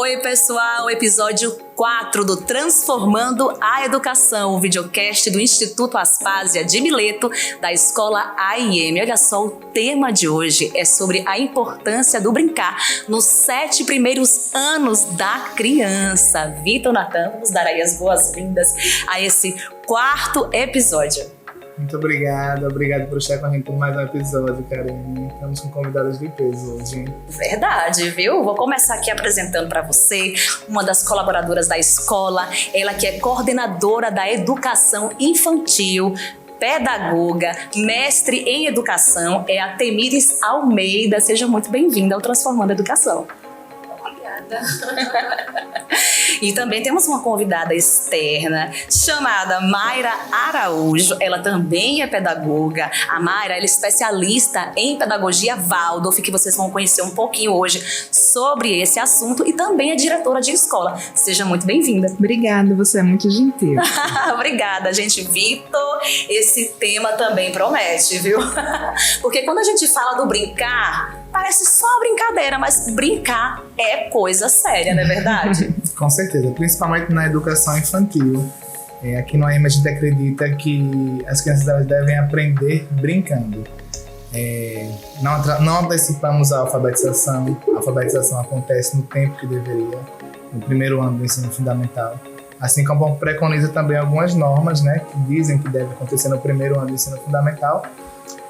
Oi, pessoal! Episódio 4 do Transformando a Educação, o videocast do Instituto Aspásia de Mileto, da Escola AIM. Olha só, o tema de hoje é sobre a importância do brincar nos 7 primeiros anos da criança. Vitor Natan, vamos dar aí as boas-vindas a esse 4º episódio. Muito obrigado por estar com a gente em mais um episódio, Karine. Estamos com convidados de peso hoje. Verdade, viu? Vou começar aqui apresentando para você uma das colaboradoras da escola, ela que é coordenadora da educação infantil, pedagoga, mestre em educação, é a Temires Almeida. Seja muito bem-vinda ao Transformando a Educação. E também temos uma convidada externa chamada Mayra Araújo. Ela também é pedagoga. A Mayra, ela é especialista em pedagogia Waldorf, que vocês vão conhecer um pouquinho hoje sobre esse assunto, e também é diretora de escola. Seja muito bem-vinda. Obrigada, você é muito gentil. Obrigada, gente. Vitor, esse tema também promete, viu? Porque quando a gente fala do brincar, parece só uma brincadeira, mas brincar é coisa séria, não é verdade? Com certeza, principalmente na educação infantil. Aqui no AIM a gente acredita que as crianças elas devem aprender brincando. Não antecipamos a alfabetização. A alfabetização acontece no tempo que deveria, no primeiro ano do ensino fundamental. Assim como preconiza também algumas normas, né, que dizem que deve acontecer no primeiro ano do ensino fundamental.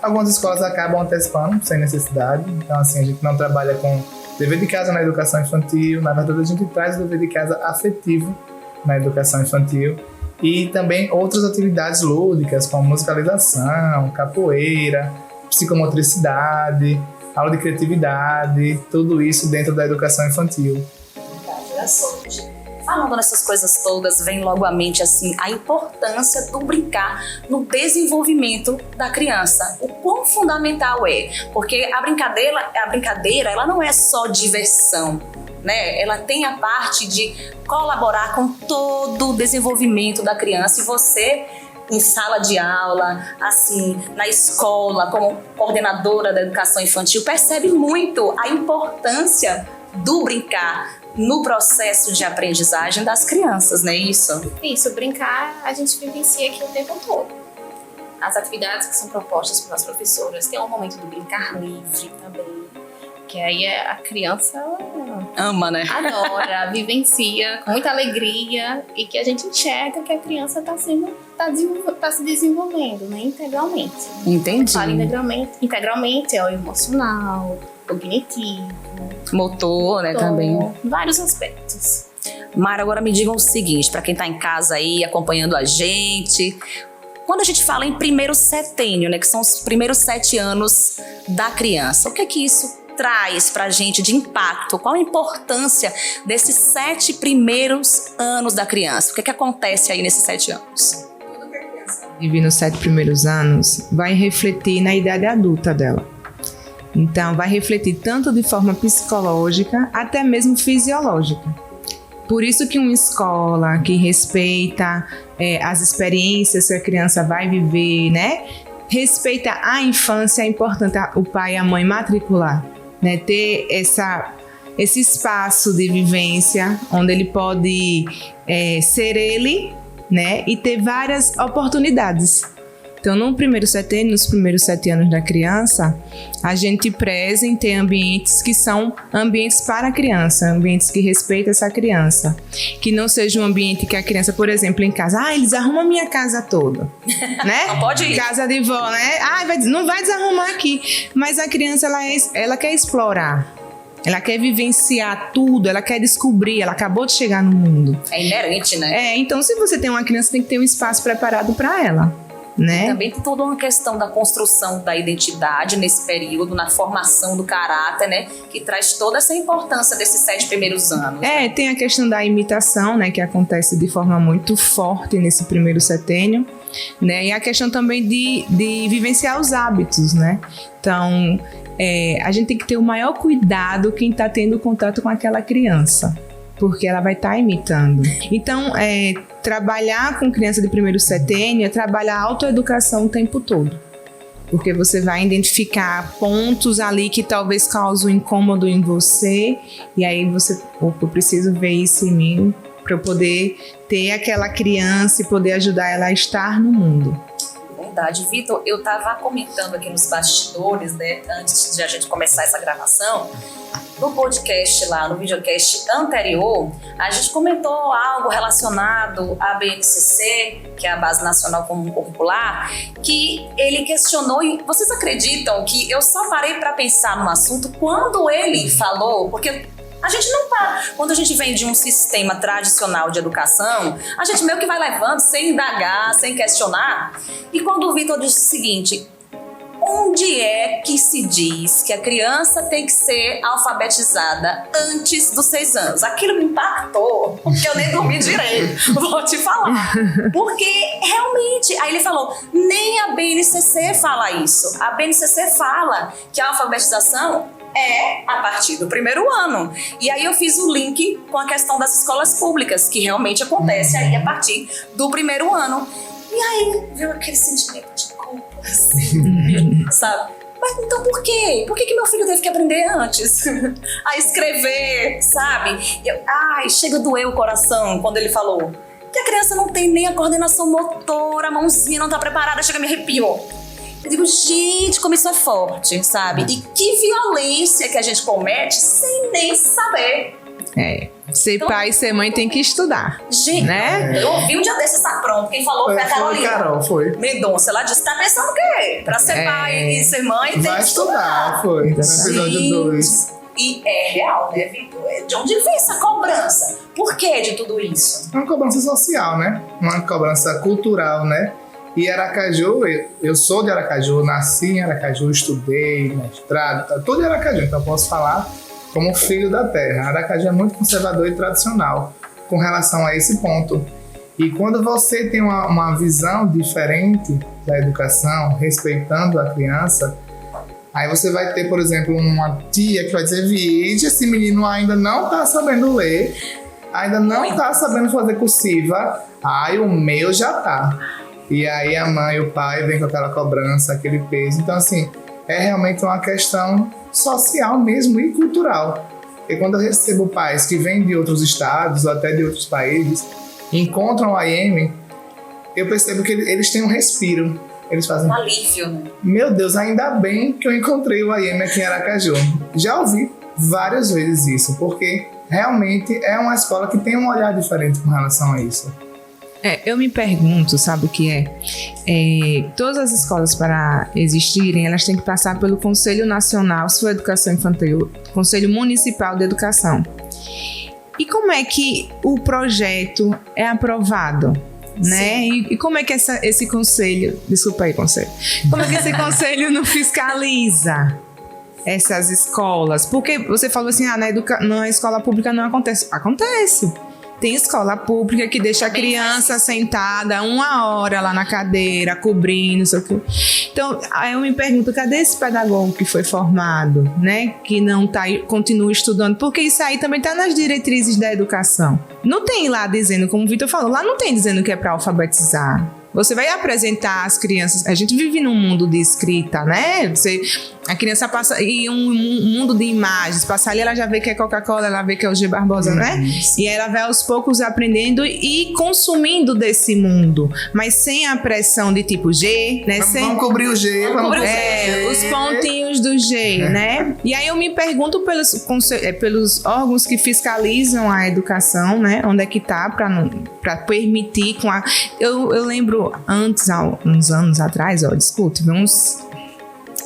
Algumas escolas acabam antecipando sem necessidade, então assim, a gente não trabalha com dever de casa na educação infantil. Na verdade, a gente traz o dever de casa afetivo na educação infantil e também outras atividades lúdicas, como musicalização, capoeira, psicomotricidade, aula de criatividade, tudo isso dentro da educação infantil. Olha só, gente. Falando nessas coisas todas, vem logo à mente assim, a importância do brincar no desenvolvimento da criança. O quão fundamental é, porque a brincadeira ela não é só diversão, né? Ela tem a parte de colaborar com todo o desenvolvimento da criança, e você, em sala de aula, assim, na escola, como coordenadora da educação infantil, percebe muito a importância do brincar no processo de aprendizagem das crianças, não é isso? Isso, brincar a gente vivencia aqui o tempo todo. As atividades que são propostas pelas professoras, tem um momento do brincar livre também, que aí a criança ama, né? Adora, vivencia com muita alegria, e que a gente enxerga que a criança está se desenvolvendo, né, integralmente. Entendi. Fala integralmente é o emocional, cognitivo, motor, né, também. Vários aspectos. Mara, agora me digam o seguinte, para quem está em casa aí acompanhando a gente, quando a gente fala em primeiro setênio, né, que são os primeiros 7 anos da criança, o que é que isso traz pra gente de impacto? Qual a importância desses 7 primeiros anos da criança? O que é que acontece aí nesses 7 anos? Tudo que a criança vive nos 7 primeiros anos vai refletir na idade adulta dela. Então, vai refletir tanto de forma psicológica, até mesmo fisiológica. Por isso que uma escola que respeita as experiências que a criança vai viver, né? Respeita a infância, é importante o pai e a mãe matricular, né? Ter esse espaço de vivência, onde ele pode ser ele, né? E ter várias oportunidades. Então, nos primeiros 7 anos da criança, a gente preza em ter ambientes que são ambientes para a criança, ambientes que respeitam essa criança. Que não seja um ambiente que a criança, por exemplo, em casa, eles arrumam a minha casa toda, né? Não pode ir. Casa de vó, né? Não vai desarrumar aqui. Mas a criança, ela quer explorar. Ela quer vivenciar tudo, ela quer descobrir, ela acabou de chegar no mundo. É inerente, né? Então, se você tem uma criança, tem que ter um espaço preparado para ela. Né? Também tem toda uma questão da construção da identidade nesse período, na formação do caráter, né? Que traz toda essa importância desses 7 primeiros anos. Né? Tem a questão da imitação, né? Que acontece de forma muito forte nesse primeiro setênio, né? E a questão também de vivenciar os hábitos, né? Então, a gente tem que ter o maior cuidado quem está tendo contato com aquela criança, porque ela vai estar imitando. Então, trabalhar com criança de primeiro setênio é trabalhar a autoeducação o tempo todo. porque você vai identificar pontos ali que talvez causem incômodo em você, e aí você, eu preciso ver isso em mim para eu poder ter aquela criança e poder ajudar ela a estar no mundo. Verdade, Vitor, eu estava comentando aqui nos bastidores, né, antes de a gente começar essa gravação, no podcast lá, no videocast anterior, a gente comentou algo relacionado à BNCC, que é a Base Nacional Comum Curricular, que ele questionou, e vocês acreditam que eu só parei para pensar no assunto quando ele falou, porque a gente não tá, quando a gente vem de um sistema tradicional de educação, a gente meio que vai levando sem indagar, sem questionar, e quando o Vitor disse o seguinte: onde é que se diz que a criança tem que ser alfabetizada antes dos 6 anos? Aquilo me impactou, porque eu nem dormi direito, vou te falar. Porque realmente, aí ele falou, nem a BNCC fala isso. A BNCC fala que a alfabetização é a partir do 1º ano. E aí eu fiz o link com a questão das escolas públicas, que realmente acontece aí a partir do 1º ano. E aí veio aquele sentimento de culpa, assim, sabe? Mas então por quê? Por que meu filho teve que aprender antes a escrever, sabe? Chega a doer o coração quando ele falou que a criança não tem nem a coordenação motora, a mãozinha não tá preparada, chega a me arrepiou. Eu digo, gente, como isso é forte, sabe? E que violência que a gente comete sem nem saber. Ser então, pai e ser mãe tem que estudar. Gente, né? Eu ouvi um dia desses, tá pronto. Quem falou foi a Carolina. Carol, foi. Mendonça, ela disse, tá pensando o quê? Pra ser pai e ser mãe tem que estudar. Foi, no episódio 2. E é real, né, Vitor? De onde vem essa cobrança? Por que de tudo isso? É uma cobrança social, né? Uma cobrança cultural, né? E Aracaju, eu sou de Aracaju, nasci em Aracaju, estudei, mestrado, tudo em Aracaju, então eu posso falar como filho da terra. Aracaju é muito conservador e tradicional com relação a esse ponto. E quando você tem uma visão diferente da educação, respeitando a criança, aí você vai ter, por exemplo, uma tia que vai dizer, Vide, esse menino ainda não está sabendo ler, ainda não está sabendo fazer cursiva, o meu já tá. E aí a mãe e o pai vêm com aquela cobrança, aquele peso. Então, assim, é realmente uma questão social mesmo e cultural. E quando eu recebo pais que vêm de outros estados ou até de outros países, encontram o IEM, eu percebo que eles têm um respiro. Eles fazem um alívio, né? Meu Deus, ainda bem que eu encontrei o IEM aqui em Aracaju. Já ouvi várias vezes isso, porque realmente é uma escola que tem um olhar diferente com relação a isso. Eu me pergunto, sabe o que é? Todas as escolas, para existirem, elas têm que passar pelo Conselho Nacional de Educação Infantil, Conselho Municipal de Educação. E como é que o projeto é aprovado? Né? E como é que esse conselho... Desculpa aí, conselho. Como é que esse conselho não fiscaliza essas escolas? Porque você falou assim, na escola pública não acontece. Acontece. Tem escola pública que deixa a criança sentada 1 hora lá na cadeira, cobrindo, não sei o quê. Então, aí eu me pergunto, cadê esse pedagogo que foi formado, né? Que não continua estudando? Porque isso aí também está nas diretrizes da educação. Não tem lá dizendo, como o Vitor falou, lá não tem dizendo que é para alfabetizar. Você vai apresentar as crianças... A gente vive num mundo de escrita, né? A criança passa... E um mundo de imagens. Passa ali, ela já vê que é Coca-Cola, ela vê que é o G. Barbosa, né? E ela vai aos poucos aprendendo e consumindo desse mundo. Mas sem a pressão de tipo G, né? Vamos cobrir o G. Os pontinhos do G, né? E aí eu me pergunto pelos órgãos que fiscalizam a educação, né? Onde é que tá para permitir... Eu lembro antes, há uns anos atrás, tive uns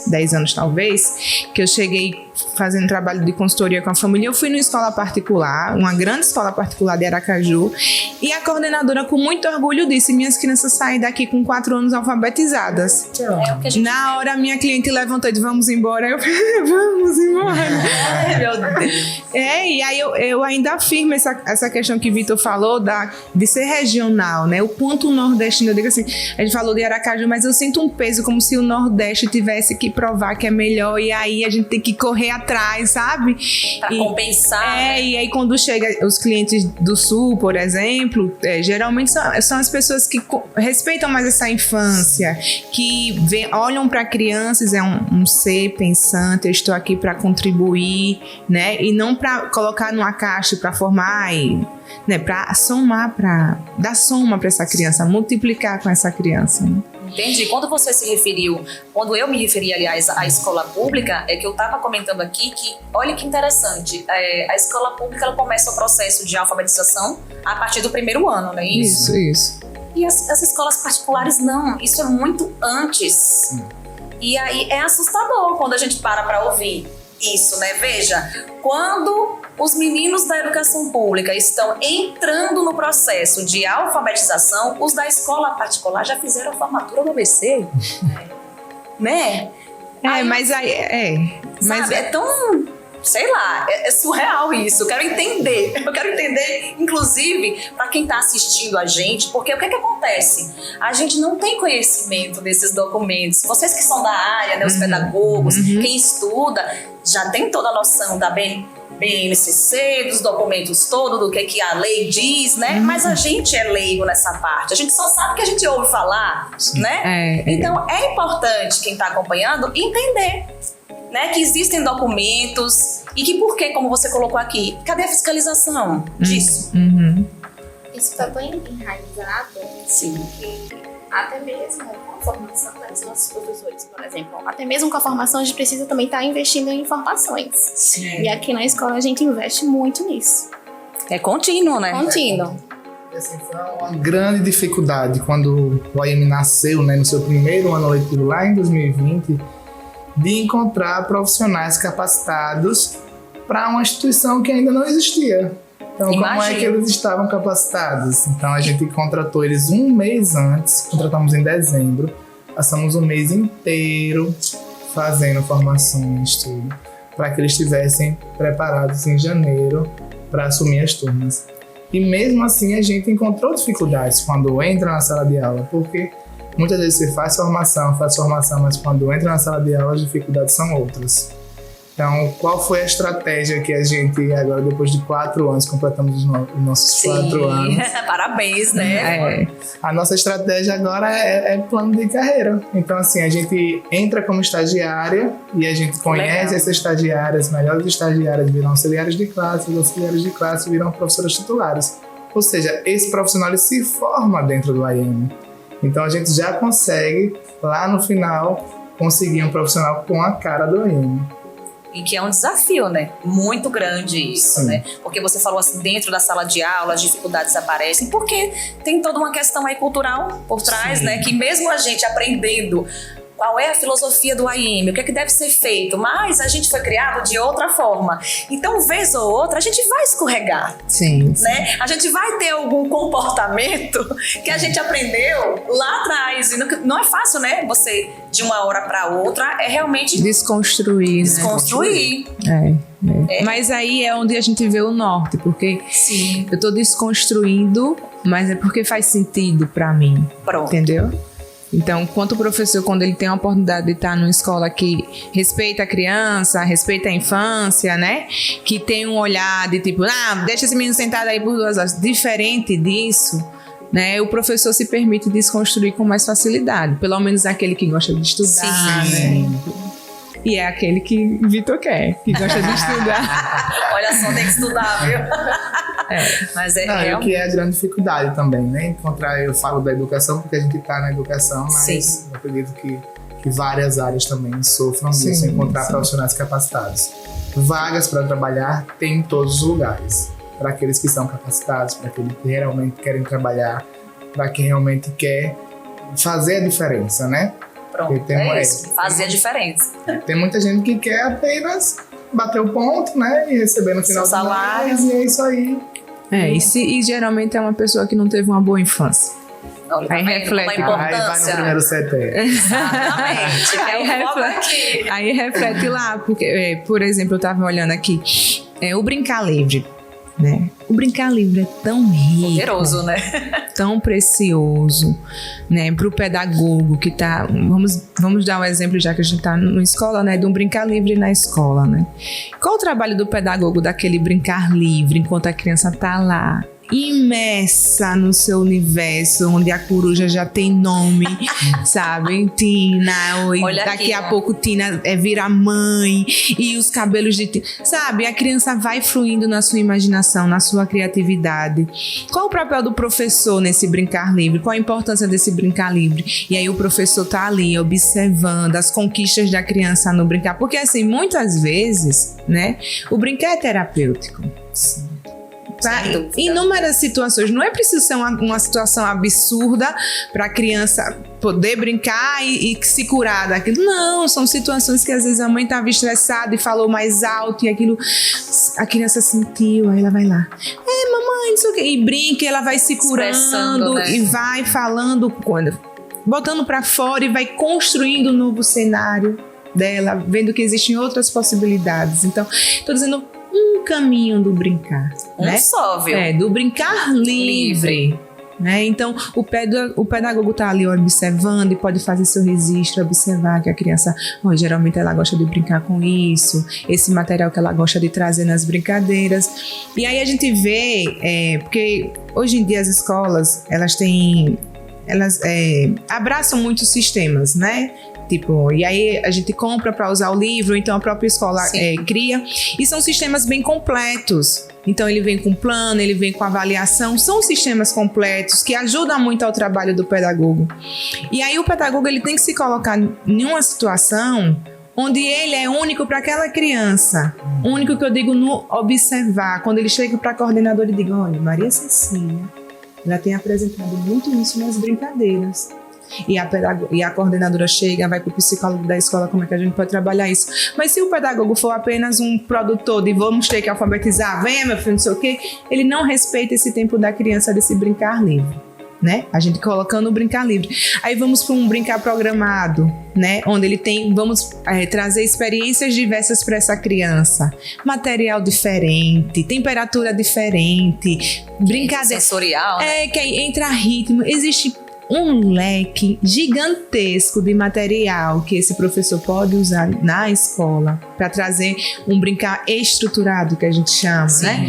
10 anos talvez, que eu cheguei fazendo trabalho de consultoria com a família. Eu fui numa escola particular, uma grande escola particular de Aracaju, e a coordenadora com muito orgulho disse, minhas crianças saem daqui com 4 anos alfabetizadas. Na hora a minha cliente levantou e disse, vamos embora. Eu falei, vamos embora. Ai, meu Deus. E aí eu ainda afirmo essa questão que o Vitor falou de ser regional, né? O quanto o nordestino, eu digo assim, a gente falou de Aracaju, mas eu sinto um peso como se o Nordeste tivesse que provar que é melhor, e aí a gente tem que correr correr atrás, sabe? Pra compensar. Né? E aí quando chega os clientes do Sul, por exemplo, geralmente são as pessoas que respeitam mais essa infância, que olham para crianças, é um ser pensante, eu estou aqui para contribuir, né? E não para colocar numa caixa para formar, né? Para somar, para dar soma para essa criança, multiplicar com essa criança, né? Entendi. Quando eu me referi, aliás, à escola pública, é que eu estava comentando aqui que, olha que interessante, a escola pública ela começa o processo de alfabetização a partir do primeiro ano, não é isso? Isso. E as escolas particulares não, isso é muito antes. E aí é assustador quando a gente para ouvir isso, né? Veja, quando os meninos da educação pública estão entrando no processo de alfabetização, os da escola particular já fizeram a formatura do ABC. Né? Mas sabe, é tão... Sei lá, é surreal isso. Eu quero entender, inclusive, para quem está assistindo a gente, porque o que acontece? A gente não tem conhecimento desses documentos. Vocês que são da área, né, os pedagogos, quem estuda, já tem toda a noção da BNCC, dos documentos todos, do que a lei diz, né? Mas a gente é leigo nessa parte. A gente só sabe que a gente ouve falar, né? Então, é importante quem está acompanhando entender, né, que existem documentos e que por que, como você colocou aqui, cadê a fiscalização disso? Isso está tão enraizado que até mesmo com a formação dos nossos professores, por exemplo, até mesmo com a formação a gente precisa também estar investindo em informações. Sim. E aqui na escola a gente investe muito nisso. É contínuo, né? Contínuo. Assim, foi uma grande dificuldade quando o AIM nasceu, né, no seu primeiro ano letivo lá em 2020, de encontrar profissionais capacitados para uma instituição que ainda não existia. Então, como é que eles estavam capacitados? Então, a gente contratou eles um mês antes, contratamos em dezembro, passamos um mês inteiro fazendo formações, tudo, para que eles estivessem preparados em janeiro para assumir as turmas. E mesmo assim, a gente encontrou dificuldades quando entra na sala de aula, porque muitas vezes você faz formação, mas quando entra na sala de aula as dificuldades são outras. Então, qual foi a estratégia que a gente, agora depois de 4 anos, completamos os nossos 4 anos? Parabéns, né? A nossa estratégia agora é plano de carreira. Então, assim, a gente entra como estagiária e a gente conhece essas estagiárias, as melhores estagiárias viram auxiliares de classe, os auxiliares de classe viram professoras titulares. Ou seja, esse profissional ele se forma dentro do AIM. Então, a gente já consegue, lá no final, conseguir um profissional com a cara do AIM. E que é um desafio, né? Muito grande isso, né? Porque você falou assim, dentro da sala de aula, as dificuldades aparecem, porque tem toda uma questão aí cultural por trás, né? Que mesmo a gente aprendendo qual é a filosofia do AIM, o que é que deve ser feito, mas a gente foi criado de outra forma. Então, vez ou outra, a gente vai escorregar. Sim. Né? A gente vai ter algum comportamento que a gente aprendeu lá atrás. E não é fácil, né? Você, de uma hora para outra, é realmente desconstruir. Né? Mas aí é onde a gente vê o norte, porque eu tô desconstruindo, mas é porque faz sentido para mim. Pronto. Entendeu? Então, quanto o professor, quando ele tem a oportunidade de estar numa escola que respeita a criança, respeita a infância, né? Que tem um olhar de tipo, deixa esse menino sentado aí por 2 horas. Diferente disso, né? O professor se permite desconstruir com mais facilidade. Pelo menos aquele que gosta de estudar, né? E é aquele que Vitor quer, que gosta de estudar. Olha só, tem que estudar, viu? Mas o que é a grande dificuldade também, né? Eu falo da educação porque a gente está na educação, mas eu acredito que várias áreas também sofram disso, encontrar profissionais capacitados. Vagas para trabalhar tem em todos os lugares. Para aqueles que são capacitados, para aqueles que realmente querem trabalhar, para quem realmente quer fazer a diferença, né? Pronto, fazer a diferença. Tem muita gente que quer apenas bater o ponto, né? E receber no final do mês, e é isso aí. E geralmente é uma pessoa que não teve uma boa infância. Aí reflete. Aí vai no primeiro CT. Exatamente. Aí reflete lá, porque, por exemplo, eu estava olhando aqui, o brincar livre. né? O brincar livre é tão rico, Poderoso, né? tão precioso, né, para o pedagogo que tá, vamos dar um exemplo, já que a gente tá numa escola, né, de um brincar livre na escola, né? Qual o trabalho do pedagogo daquele brincar livre enquanto a criança tá lá imersa no seu universo, onde a coruja já tem nome, sabe? Tina, daqui a pouco Tina vira mãe, e os cabelos de Tina, sabe? A criança vai fluindo na sua imaginação, na sua criatividade. Qual o papel do professor nesse brincar livre? Qual a importância desse brincar livre? E aí o professor tá ali observando as conquistas da criança no brincar, porque assim, muitas vezes, né, o brincar é terapêutico. Tá? Inúmeras situações. Não é preciso ser uma situação absurda para a criança poder brincar e se curar daquilo. Não, são situações que às vezes a mãe estava estressada e falou mais alto e aquilo a criança sentiu, aí ela vai lá. Mamãe, não sei o quê. E brinca, ela vai se curando, né? E vai falando, botando para fora e vai construindo um novo cenário dela, vendo que existem outras possibilidades. Então, estou dizendo um caminho do brincar, né? Só, viu? Do brincar livre. Né? Então, o pedagogo está ali observando e pode fazer seu registro, observar que a criança, geralmente ela gosta de brincar com isso, esse material que ela gosta de trazer nas brincadeiras. E aí a gente vê, porque hoje em dia as escolas, elas abraçam muitos sistemas, né? Tipo, e aí a gente compra para usar o livro, então a própria escola cria. E são sistemas bem completos. Então ele vem com plano, ele vem com avaliação. São sistemas completos que ajudam muito ao trabalho do pedagogo. E aí o pedagogo ele tem que se colocar em uma situação onde ele é único para aquela criança. Único que eu digo no observar. Quando ele chega para a coordenadora e diga, olha, Maria Cecília, ela tem apresentado muito isso nas brincadeiras. E a coordenadora chega, vai para o psicólogo da escola, como é que a gente pode trabalhar isso. Mas se o pedagogo for apenas um produtor de vamos ter que alfabetizar, venha meu filho, não sei o quê, ele não respeita esse tempo da criança desse brincar livre, né? A gente colocando o brincar livre. Aí vamos para um brincar programado, né? Onde vamos trazer experiências diversas para essa criança. Material diferente, temperatura diferente, brincadeira sensorial, né? Que aí entra ritmo, existe um leque gigantesco de material que esse professor pode usar na escola para trazer um brincar estruturado, que a gente chama, né?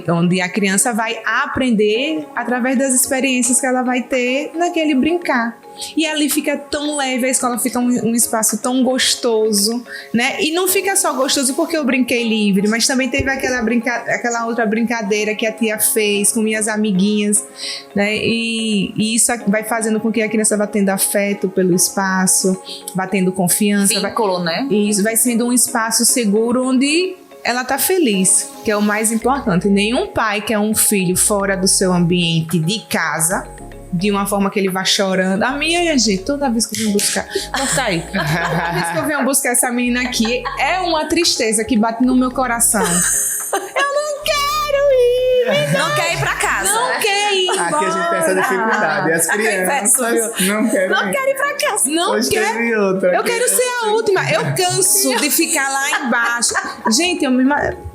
Onde a criança vai aprender através das experiências que ela vai ter naquele brincar. E ali fica tão leve, a escola fica um espaço tão gostoso, né? E não fica só gostoso porque eu brinquei livre, mas também teve aquela outra brincadeira que a tia fez com minhas amiguinhas, né? E isso vai fazendo com que a criança vá tendo afeto pelo espaço, vá tendo confiança. Vínculo, né? E isso vai sendo um espaço seguro onde ela tá feliz, que é o mais importante. Nenhum pai quer um filho fora do seu ambiente de casa, de uma forma que ele vá chorando. A minha, gente, toda vez que eu venho buscar... Toda vez que eu venho buscar essa menina aqui, é uma tristeza que bate no meu coração. Eu não quero ir! Não quer ir pra casa. Não quer ir embora. Aqui a gente tem essa dificuldade. As crianças não querem ir pra casa. Não quero. Eu quero ser a última. Eu canso de ficar lá embaixo. Gente,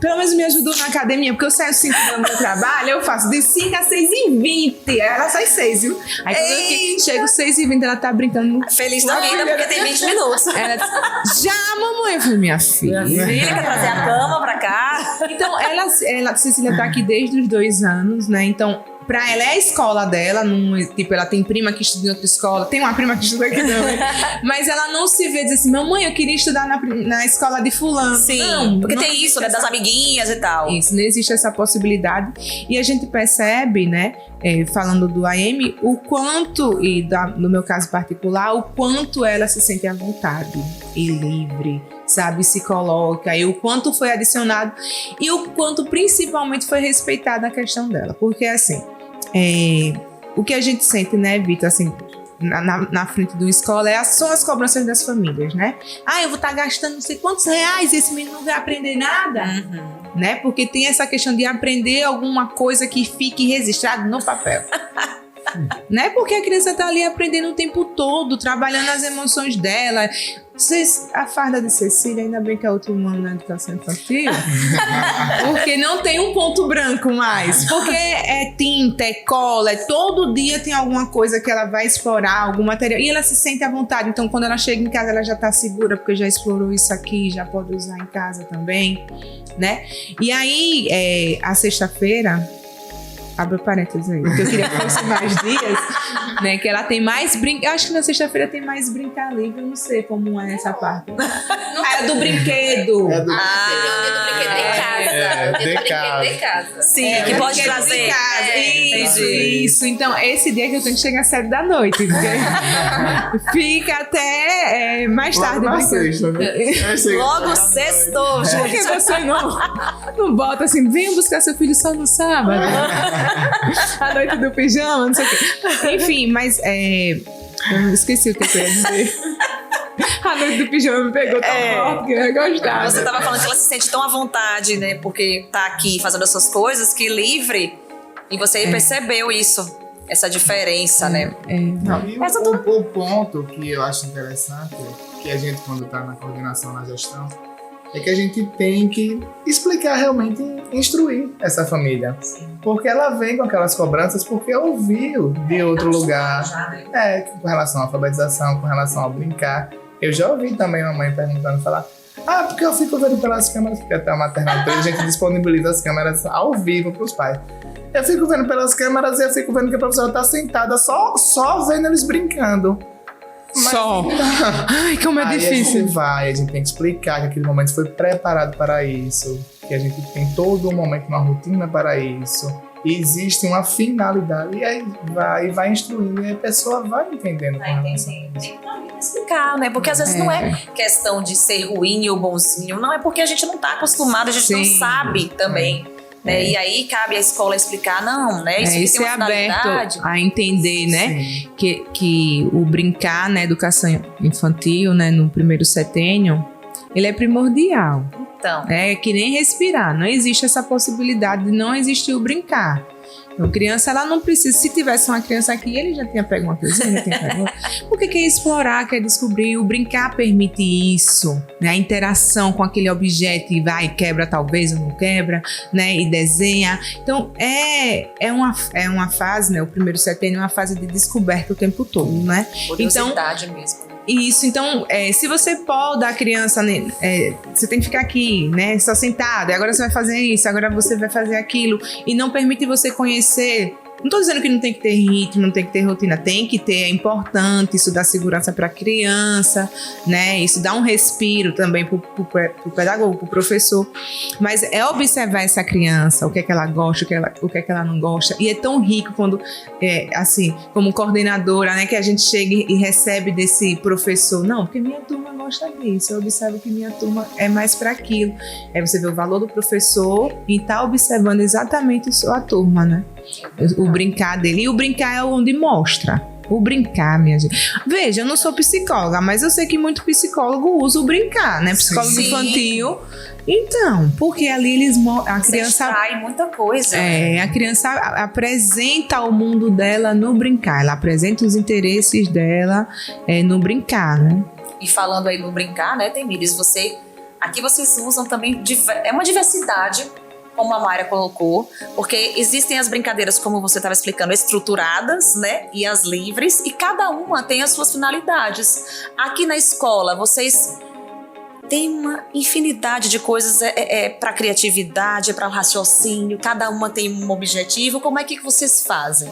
pelo menos me ajudou na academia, porque eu saio 5 do meu trabalho, eu faço de 5 a 6h20. Ela sai 6, viu? Aí quando eu chego 6h20, ela tá brincando. Feliz da vida, porque tem 20 minutos. Ela disse, já, mamãe. Eu falei, minha filha. Minha filha quer trazer a cama pra cá. Então, a Cecília tá aqui desde os 2 anos, né? Então, pra ela é a escola dela, ela tem prima que estuda em outra escola, tem uma prima que estuda aqui também, mas ela não se vê dizer assim, mamãe, eu queria estudar na escola de fulano. Sim, não, porque tem isso, né, das amiguinhas e tal. Isso, não existe essa possibilidade. E a gente percebe, né, falando do AM, o quanto, no meu caso particular, o quanto ela se sente à vontade e livre, sabe, se coloca, e o quanto foi adicionado e o quanto principalmente foi respeitada a questão dela, porque assim, o que a gente sente, né, Vitor, assim, na frente de uma escola são as cobranças das famílias, né? Eu vou estar gastando não sei quantos reais e esse menino não vai aprender nada, né? Porque tem essa questão de aprender alguma coisa que fique registrado no papel. né? Porque a criança está ali aprendendo o tempo todo, trabalhando as emoções dela. A farda de Cecília, ainda bem que é outro humano na educação infantil, porque não tem um ponto branco mais, porque é tinta, é cola, todo dia tem alguma coisa que ela vai explorar, algum material, e ela se sente à vontade. Então quando ela chega em casa ela já está segura, porque já explorou isso aqui, já pode usar em casa também, né? E aí a sexta-feira, abre parênteses aí, porque eu queria que fosse mais dias, né? Que ela tem mais eu acho que na sexta-feira tem mais brincar livre, eu não sei como é essa parte. É do brinquedo. É do brinquedo de casa. Sim, que pode trazer. Isso. Então, esse dia que eu tenho que chegar às 7 da noite. Fica até mais tarde. Logo na sexta, né? Logo sextou, Por que gente. você não bota assim, venha buscar seu filho só no sábado? A noite do pijama, não sei o quê. Enfim, mas eu esqueci o que eu ia dizer. A noite do pijama me pegou tão forte que eu ia gostar. Você tava falando que ela se sente tão à vontade, né? Porque tá aqui fazendo as suas coisas, que livre. E você percebeu isso, essa diferença, né? Não, e o ponto que eu acho interessante, que a gente, quando está na coordenação, na gestão, é que a gente tem que explicar realmente, instruir essa família. Porque ela vem com aquelas cobranças porque ouviu de outro lugar. Com relação à alfabetização, com relação ao brincar. Eu já ouvi também uma mãe perguntando, falar: porque eu fico vendo pelas câmeras, porque até a maternidade a gente disponibiliza as câmeras ao vivo para os pais. Eu fico vendo pelas câmeras e eu fico vendo que a professora está sentada só vendo eles brincando. Só. Ai, como é difícil. A gente tem que explicar que aquele momento foi preparado para isso, que a gente tem todo um momento, uma rotina para isso, e existe uma finalidade, e aí vai instruindo, e a pessoa vai entendendo. Vai entendendo. Tem que explicar, né? Porque às vezes não é questão de ser ruim ou bonzinho, não é porque a gente não está acostumado, a gente não sabe também. Né? E aí cabe à escola explicar, não, né? Isso é aberto a entender, né? Que o brincar na educação infantil, né, no primeiro setênio, ele é primordial. Então. É que nem respirar, não existe essa possibilidade de não existir o brincar. Então, criança, ela não precisa. Se tivesse uma criança aqui, ele já tinha pego uma coisa, já tinha pego. Porque quer explorar, quer descobrir. O brincar permite isso, né? A interação com aquele objeto e vai, quebra talvez ou não quebra, né? E desenha. Então, é uma fase, né? O primeiro setênio é uma fase de descoberta o tempo todo, né? Curiosidade mesmo. Isso, então, se você poda a criança, você tem que ficar aqui, né, só sentado, e agora você vai fazer isso, agora você vai fazer aquilo, e não permite você conhecer. Não estou dizendo que não tem que ter ritmo, não tem que ter rotina, tem que ter, é importante, isso dá segurança para a criança, né? Isso dá um respiro também para o pedagogo, para o professor. Mas é observar essa criança, o que é que ela gosta, o que é que ela não gosta. E é tão rico quando, assim, como coordenadora, né, que a gente chega e recebe desse professor. Não, porque minha turma gosta disso, eu observo que minha turma é mais para aquilo. Aí você vê o valor do professor e está observando exatamente a sua turma, né? O brincar dele. E o brincar é onde mostra. O brincar, minha gente. Veja, eu não sou psicóloga, mas eu sei que muito psicólogo usa o brincar, né? Psicólogo infantil. Então, porque ali a criança extrai muita coisa. A criança apresenta o mundo dela no brincar. Ela apresenta os interesses dela no brincar, né? E falando aí no brincar, né, Temíris, aqui vocês usam também, é uma diversidade, como a Mayra colocou, porque existem as brincadeiras, como você estava explicando, estruturadas, né, e as livres, e cada uma tem as suas finalidades. Aqui na escola, vocês têm uma infinidade de coisas, para criatividade, para o raciocínio, cada uma tem um objetivo. Como é que vocês fazem?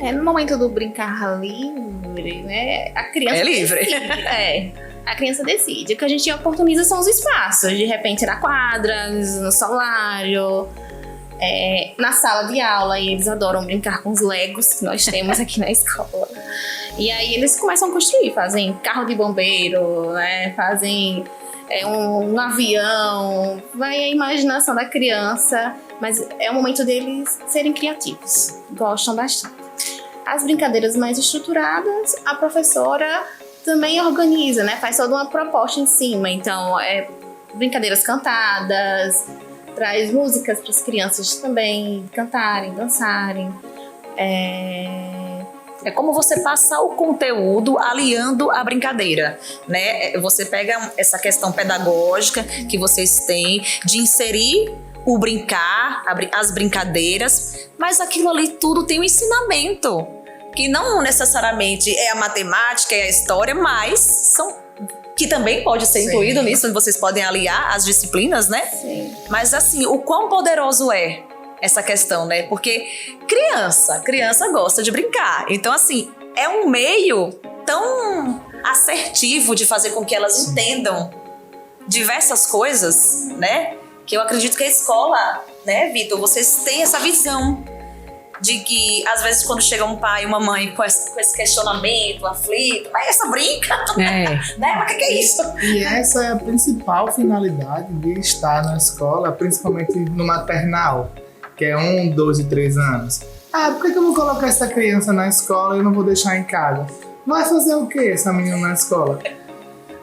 No momento do brincar livre, né, a criança livre. Decide, a criança decide. O que a gente oportuniza são os espaços, de repente na quadra, no solário, na sala de aula, e eles adoram brincar com os Legos que nós temos aqui na escola. E aí eles começam a construir, fazem carro de bombeiro, né, fazem um avião, vai a imaginação da criança, mas é o momento deles serem criativos, gostam bastante. As brincadeiras mais estruturadas, a professora também organiza, né? Faz toda uma proposta em cima. Então, brincadeiras cantadas, traz músicas para as crianças também cantarem, dançarem. É como você passar o conteúdo aliando a brincadeira, né? Você pega essa questão pedagógica que vocês têm de inserir o brincar, as brincadeiras, mas aquilo ali tudo tem um ensinamento, que não necessariamente é a matemática, é a história, mas que também pode ser incluído nisso, vocês podem aliar as disciplinas, né? Sim. Mas assim, o quão poderoso é essa questão, né? Porque criança gosta de brincar. Então, assim, é um meio tão assertivo de fazer com que elas entendam diversas coisas, né? Que eu acredito que a escola, né, Vitor, vocês têm essa visão de que, às vezes, quando chega um pai e uma mãe com esse questionamento, aflito, mas essa brinca, né? Mas o que é isso? E essa é a principal finalidade de estar na escola, principalmente no maternal, que é 1, 2 e 3 anos. Por que eu vou colocar essa criança na escola e não vou deixar em casa? Vai fazer o que essa menina na escola?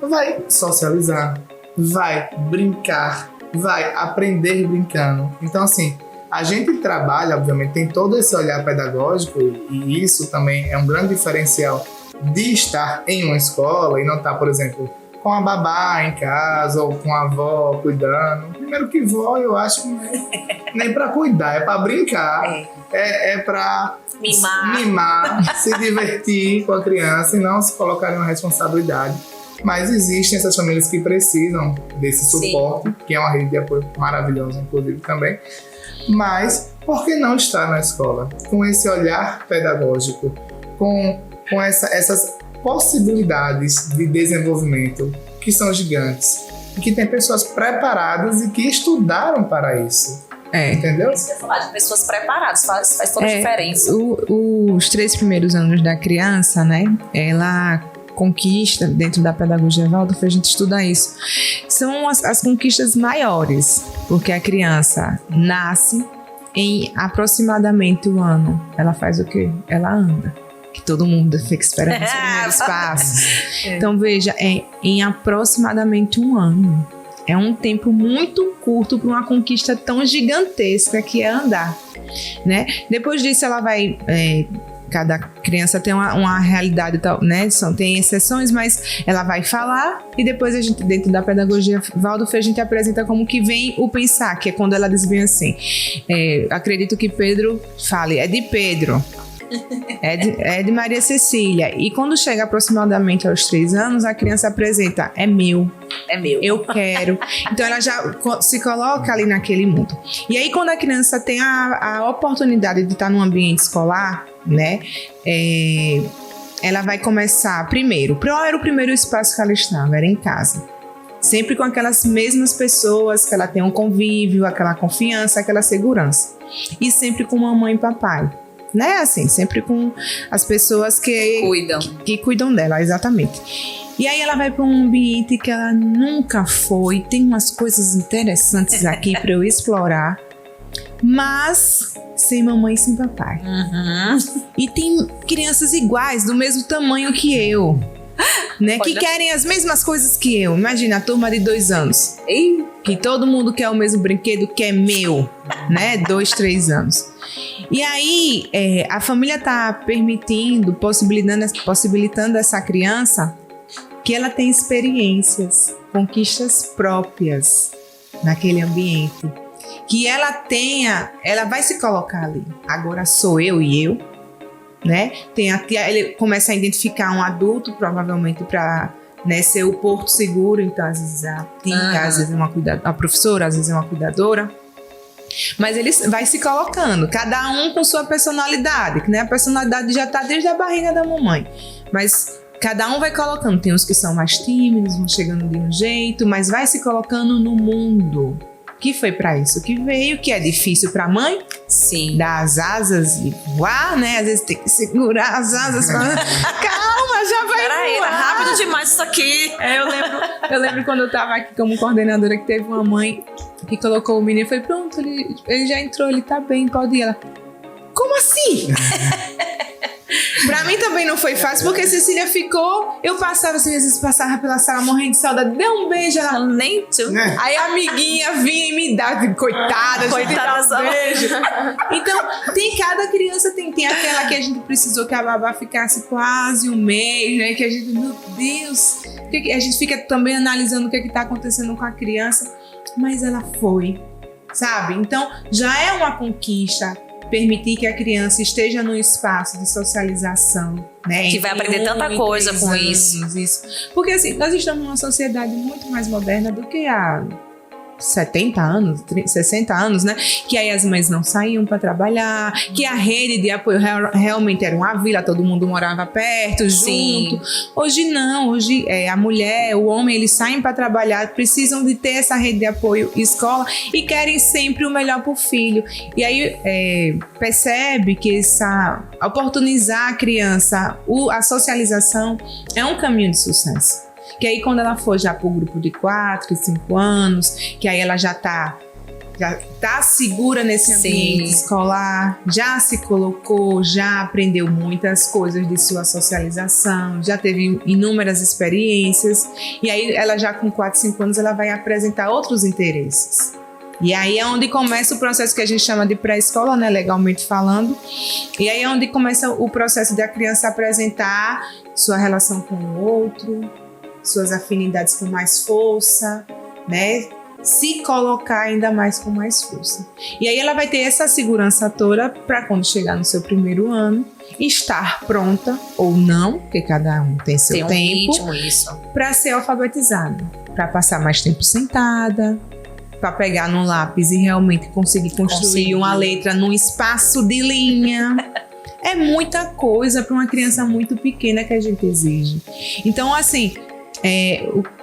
Vai socializar, vai brincar, vai aprender brincando. Então, assim, a gente trabalha, obviamente, tem todo esse olhar pedagógico e isso também é um grande diferencial de estar em uma escola e não estar, por exemplo, com a babá em casa ou com a avó cuidando. Primeiro que vó, eu acho que nem pra cuidar, é pra brincar, é pra mimar, se divertir com a criança e não se colocar em uma responsabilidade. Mas existem essas famílias que precisam desse suporte, que é uma rede de apoio maravilhosa, inclusive, também. Mas por que não estar na escola? Com esse olhar pedagógico, com essas possibilidades de desenvolvimento que são gigantes, e que tem pessoas preparadas e que estudaram para isso. Entendeu? Isso que eu ia falar, de pessoas preparadas, faz toda a diferença. Os 3 primeiros anos da criança, né, ela conquista, dentro da pedagogia Waldorf, a gente estuda isso, são as conquistas maiores, porque a criança nasce em aproximadamente 1 ano. Ela faz o quê? Ela anda. Que todo mundo fica esperando os primeiros passos. Então, veja, em aproximadamente 1 ano. É um tempo muito curto para uma conquista tão gigantesca que é andar, né? Depois disso, ela vai... cada criança tem uma realidade, né? Tem exceções, mas ela vai falar e depois a gente, dentro da pedagogia Waldorf, a gente apresenta como que vem o pensar, que é quando ela diz bem assim, acredito que Pedro fale, é de Pedro, é de Maria Cecília. E quando chega aproximadamente aos 3 anos, a criança apresenta, é meu, eu quero. Então ela já se coloca ali naquele mundo. E aí quando a criança tem a oportunidade de estar num ambiente escolar, né, ela vai começar primeiro, qual era o primeiro espaço que ela estava? Era em casa, sempre com aquelas mesmas pessoas, que ela tem um convívio, aquela confiança, aquela segurança, e sempre com mamãe e papai, né, assim, sempre com as pessoas que cuidam dela, exatamente. E aí ela vai para um ambiente que ela nunca foi, tem umas coisas interessantes aqui para eu explorar, mas sem mamãe e sem papai. E tem crianças iguais, do mesmo tamanho que eu, né? Que querem as mesmas coisas que eu. Imagina a turma de 2 anos. Que todo mundo quer o mesmo brinquedo que é meu, né? 2, 3 anos. E aí, a família tá possibilitando essa criança que ela tem experiências, conquistas próprias naquele ambiente. Que ela vai se colocar ali. Agora sou eu e eu, né? Ele começa a identificar um adulto, provavelmente para, né, ser o porto seguro. Então, às vezes a tia, às vezes é uma professora, às vezes é uma cuidadora. Mas ele vai se colocando, cada um com sua personalidade, né? A personalidade já está desde a barriga da mamãe. Mas cada um vai colocando. Tem uns que são mais tímidos, vão chegando de um jeito, mas vai se colocando no mundo. Que foi para isso que veio, que é difícil para a mãe. Sim. Dar as asas e voar, né? Às vezes tem que segurar as asas. Calma, já vai Peraí, voar. tá rápido demais isso aqui. Eu lembro quando eu tava aqui como coordenadora, que teve uma mãe que colocou o menino e foi, pronto, ele já entrou, ele tá bem, pode ir. Ela, como assim? Pra mim também não foi fácil, porque Cecília ficou... Eu passava assim, às vezes passava pela sala morrendo de saudade, deu um beijo, ela nem... Aí a amiguinha vinha e me dava, coitada, Coitada, um beijo. Então, cada criança tem aquela que a gente precisou que a babá ficasse quase um mês, né? Que a gente, meu Deus... A gente fica também analisando o que está acontecendo com a criança, mas ela foi, sabe? Então, já é uma conquista permitir que a criança esteja num espaço de socialização, né? Que vai aprender tanta coisa com isso. Porque assim, nós estamos numa sociedade muito mais moderna do que há 70 anos, 60 anos, né? Que aí as mães não saíam para trabalhar, que a rede de apoio realmente era uma vila, todo mundo morava perto, junto. Hoje não, hoje a mulher, o homem, eles saem para trabalhar, precisam de ter essa rede de apoio escola e querem sempre o melhor para o filho. E aí percebe que oportunizar a criança, a socialização é um caminho de sucesso. Que aí quando ela for já para o grupo de 4 e 5 anos, que aí ela já tá segura nesse ambiente escolar, já se colocou, já aprendeu muitas coisas de sua socialização, já teve inúmeras experiências, e aí ela já com 4, 5 anos ela vai apresentar outros interesses. E aí é onde começa o processo que a gente chama de pré-escola, né, legalmente falando. E aí é onde começa o processo da criança apresentar sua relação com o outro, suas afinidades com mais força, né? Se colocar ainda mais com mais força. E aí ela vai ter essa segurança toda para quando chegar no seu primeiro ano, estar pronta ou não, porque cada um tem seu tempo, para ser alfabetizada, para passar mais tempo sentada, para pegar no lápis e realmente conseguir construir uma letra num espaço de linha. É muita coisa para uma criança muito pequena que a gente exige. Então, assim,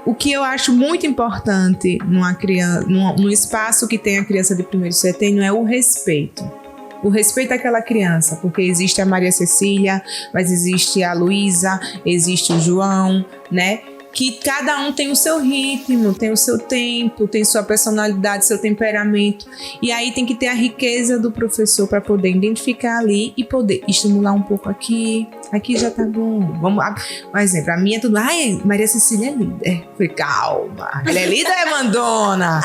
o que eu acho muito importante num espaço que tem a criança de primeiro setênio é o respeito. O respeito àquela criança, porque existe a Maria Cecília, mas existe a Luísa, existe o João, né? Que cada um tem o seu ritmo, tem o seu tempo, tem sua personalidade, seu temperamento. E aí tem que ter a riqueza do professor para poder identificar ali e poder estimular um pouco aqui. Aqui já tá bom. Vamos, um exemplo, a minha é tudo. Ai, Maria Cecília é líder. Falei, calma. Ela é líder ou é mandona?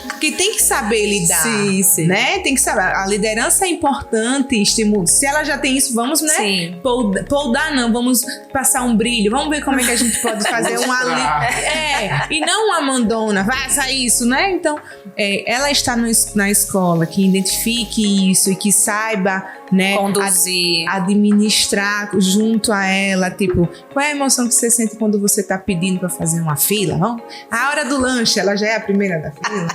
Porque tem que saber lidar. Sim. Né? Tem que saber. A liderança é importante, estimula. Se ela já tem isso, vamos, né? Sim. Poldar não, vamos passar um brilho. Vamos ver como é que a gente pode fazer uma e não uma mandona, faça isso, né? Então, ela está na escola que identifique isso e que saiba, né, conduzir, administrar junto a ela, tipo, qual é a emoção que você sente quando você está pedindo para fazer uma fila, não? A hora do lanche, ela já é a primeira da fila,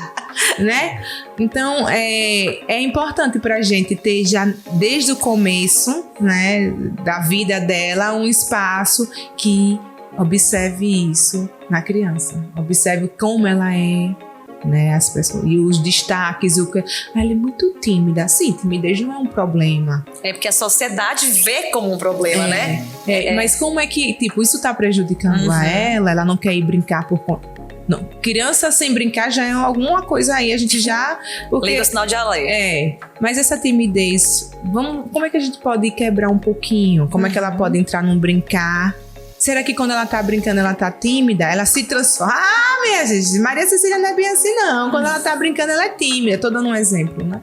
né? Então, é importante para a gente ter já desde o começo, né, da vida dela, um espaço que observe isso na criança, observe como ela é, né, as pessoas, e os destaques, ela é muito tímida. Sim, timidez não é um problema. É porque a sociedade vê como um problema, né? Mas como é que, tipo, isso tá prejudicando a ela não quer ir brincar por conta. Não, criança sem brincar já é alguma coisa aí, a gente já... Liga o sinal de alerta. Mas essa timidez, como é que a gente pode quebrar um pouquinho? Como é que ela pode entrar num brincar? Será que quando ela tá brincando, ela tá tímida? Ela se transforma. Minha gente, Maria Cecília não é bem assim, não. Quando ela tá brincando, ela é tímida. Tô dando um exemplo, né?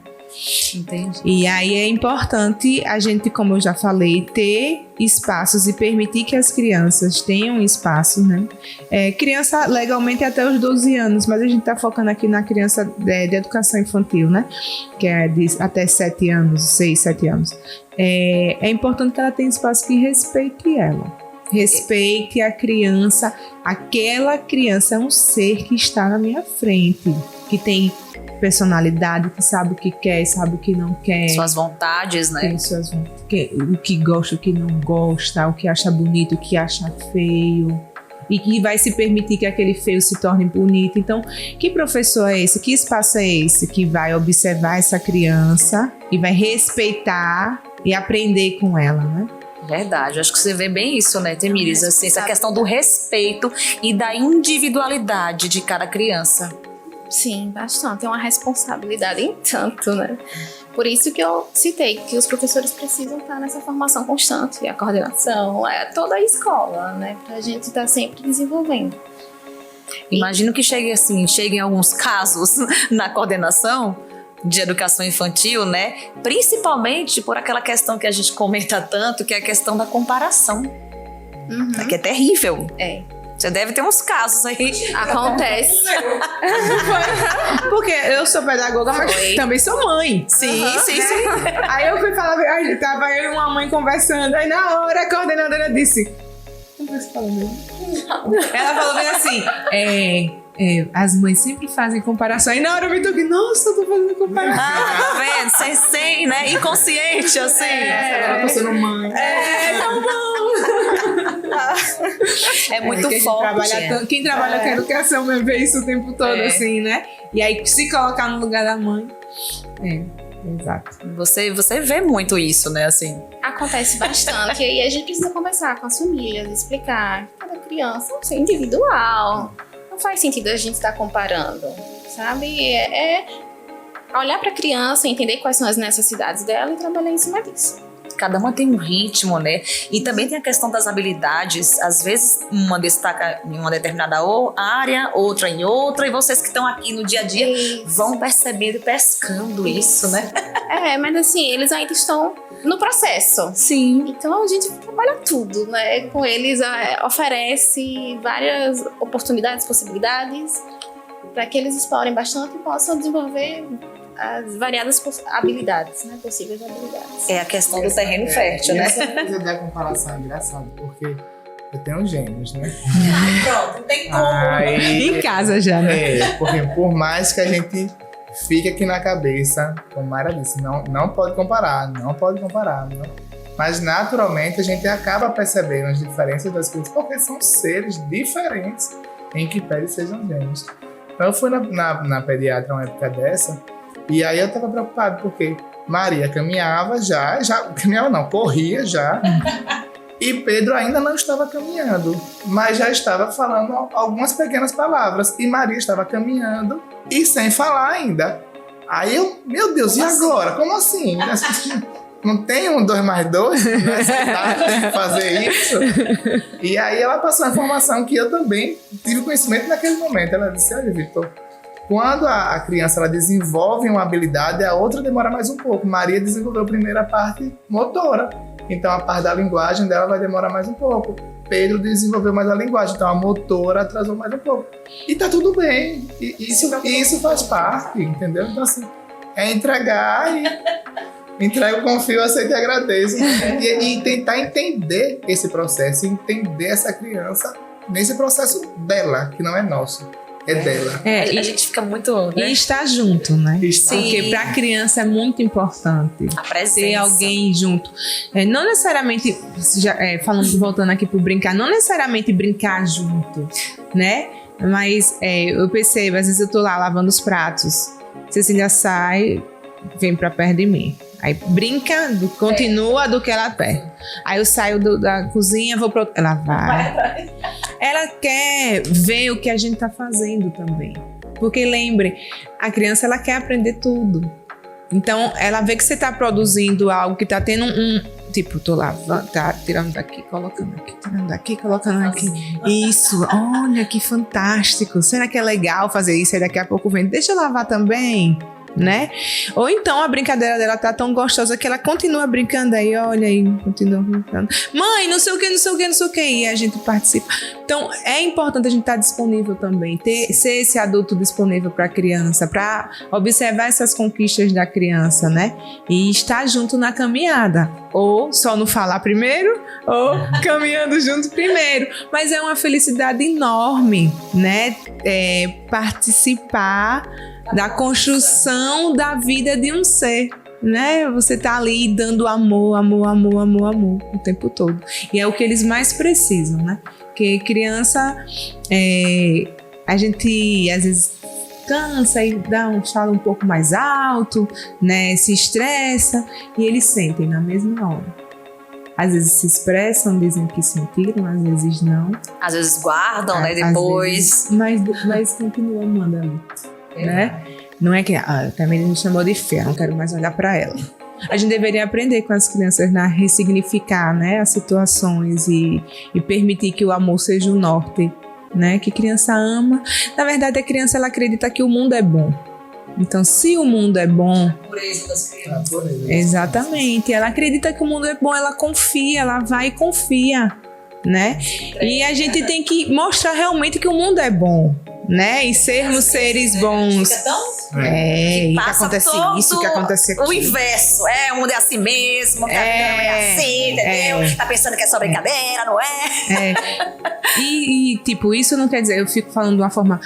Entendi. E aí é importante a gente, como eu já falei, ter espaços e permitir que as crianças tenham espaço, né? Criança legalmente até os 12 anos, mas a gente tá focando aqui na criança de educação infantil, né? Que é até 7 anos, 6, 7 anos. É importante que ela tenha espaço que respeite ela. Respeite a criança. Aquela criança é um ser que está na minha frente, que tem personalidade, que sabe o que quer, sabe o que não quer. Suas vontades, né? Tem suas vontades, o que gosta, o que não gosta, o que acha bonito, o que acha feio. E que vai se permitir que aquele feio se torne bonito. Então, que professor é esse? Que espaço é esse que vai observar essa criança e vai respeitar e aprender com ela, né? Verdade, acho que você vê bem isso, né, Temíris? Assim, essa questão do respeito e da individualidade de cada criança. Sim, bastante. É uma responsabilidade em tanto, né? por isso que eu citei que os professores precisam estar nessa formação constante, a coordenação, toda a escola, né? Pra gente estar sempre desenvolvendo. Imagino que cheguem alguns casos na coordenação de educação infantil, né? Principalmente por aquela questão que a gente comenta tanto, que é a questão da comparação. Que é terrível. Você deve ter uns casos aí. Acontece. Porque eu sou pedagoga, mas também sou mãe. Sim. Aí eu fui falar, aí tava eu e uma mãe conversando, aí na hora a coordenadora disse... Ela falou bem assim, as mães sempre fazem comparação. Aí na hora eu me toquei, nossa, eu tô fazendo comparação. Tá vendo? Sem, né? Inconsciente, assim. Ela tá sendo mãe. Tão bom. É muito forte. Quem trabalha com educação vê isso o tempo todo, assim, né? E aí se colocar no lugar da mãe. Exato. Você vê muito isso, né? Assim. Acontece bastante. E aí a gente precisa conversar com as famílias, explicar que cada criança é individual. Não faz sentido a gente estar comparando, sabe? Olhar para a criança, entender quais são as necessidades dela e trabalhar em cima disso. Cada uma tem um ritmo, né? E também tem a questão das habilidades. Às vezes, uma destaca em uma determinada área, outra em outra. E vocês que estão aqui no dia a dia vão percebendo e pescando isso, né? Mas assim, eles ainda estão no processo. Sim. Então, a gente trabalha tudo, né? Com eles, oferece várias oportunidades, possibilidades, para que eles explorem bastante e possam desenvolver as variadas habilidades, né? Possíveis habilidades. É a questão do terreno fértil, né? Essa coisa da comparação é engraçada, porque eu tenho gêmeos, né? Pronto, não tem como. Em casa já, né? Porque por mais que a gente fique aqui na cabeça, como Mayra disse, não pode comparar. Não. Mas naturalmente a gente acaba percebendo as diferenças das coisas, porque são seres diferentes em que pede sejam gêmeos. Então eu fui na pediatra uma época dessa, e aí eu tava preocupado, porque Maria corria já, e Pedro ainda não estava caminhando, mas já estava falando algumas pequenas palavras, e Maria estava caminhando e sem falar ainda. Aí eu, meu Deus, e agora? Como assim? Não tem 1, 2 mais 2? Não é fazer isso? E aí ela passou a informação que eu também tive conhecimento naquele momento. Ela disse, olha, Vitor, quando a criança ela desenvolve uma habilidade, a outra demora mais um pouco. Maria desenvolveu primeiro a parte motora, então a parte da linguagem dela vai demorar mais um pouco. Pedro desenvolveu mais a linguagem, então a motora atrasou mais um pouco. E tá tudo bem, isso faz parte, entendeu? Então assim, é entregar e... Entrego, confio, aceito e agradeço. E tentar entender esse processo, entender essa criança nesse processo dela, que não é nosso. É dela. A gente fica muito... Né? E estar junto, né? Sim. Porque para a criança é muito importante a presença. ter alguém junto. Não necessariamente, voltando aqui pro brincar, não necessariamente brincar junto, né? Mas eu percebo, às vezes eu tô lá lavando os pratos, Cecília sai, vem pra perto de mim. Aí brinca, continua do que ela perde. Aí eu saio da cozinha, vou pra outra. Ela vai. Ela quer ver o que a gente tá fazendo também. Porque lembre, a criança ela quer aprender tudo. Então ela vê que você tá produzindo algo que tá tendo tipo, tô lavando, tá tirando daqui, colocando aqui, tirando daqui, colocando aqui. Isso, olha que fantástico. Será que é legal fazer isso? Aí daqui a pouco vem, deixa eu lavar também. Né? Ou então a brincadeira dela tá tão gostosa que ela continua brincando aí, olha aí, continua brincando. Mãe, não sei o que, e a gente participa. Então é importante a gente estar disponível também, ser esse adulto disponível para a criança, para observar essas conquistas da criança, né? E estar junto na caminhada. Ou só não falar primeiro, ou caminhando junto primeiro. Mas é uma felicidade enorme, né? Participar da construção da vida de um ser, né? Você tá ali dando amor o tempo todo. E é o que eles mais precisam, né? Porque criança, a gente às vezes cansa e fala um pouco mais alto, né? Se estressa e eles sentem na mesma hora. Às vezes se expressam, dizem que sentiram, às vezes não. Às vezes guardam, né? Depois. Vezes, mas continuam mandando. Né? Não é que a Camila me chamou de feia, não quero mais olhar para ela. A gente deveria aprender com as crianças a ressignificar, né, as situações e permitir que o amor seja o norte, né? Que criança ama. Na verdade, a criança ela acredita que o mundo é bom. Então, se o mundo é bom... Pureza das crianças. Exatamente. Ela acredita que o mundo é bom, ela confia, ela vai e confia, né? E a gente tem que mostrar realmente que o mundo é bom, né? E sermos seres bons. Fica tão... E que passa acontece todo isso, que acontece aquilo. o inverso. O mundo é assim mesmo, que a vida é assim, entendeu? Tá pensando que é só brincadeira, não é? E tipo, isso não quer dizer, eu fico falando de uma forma,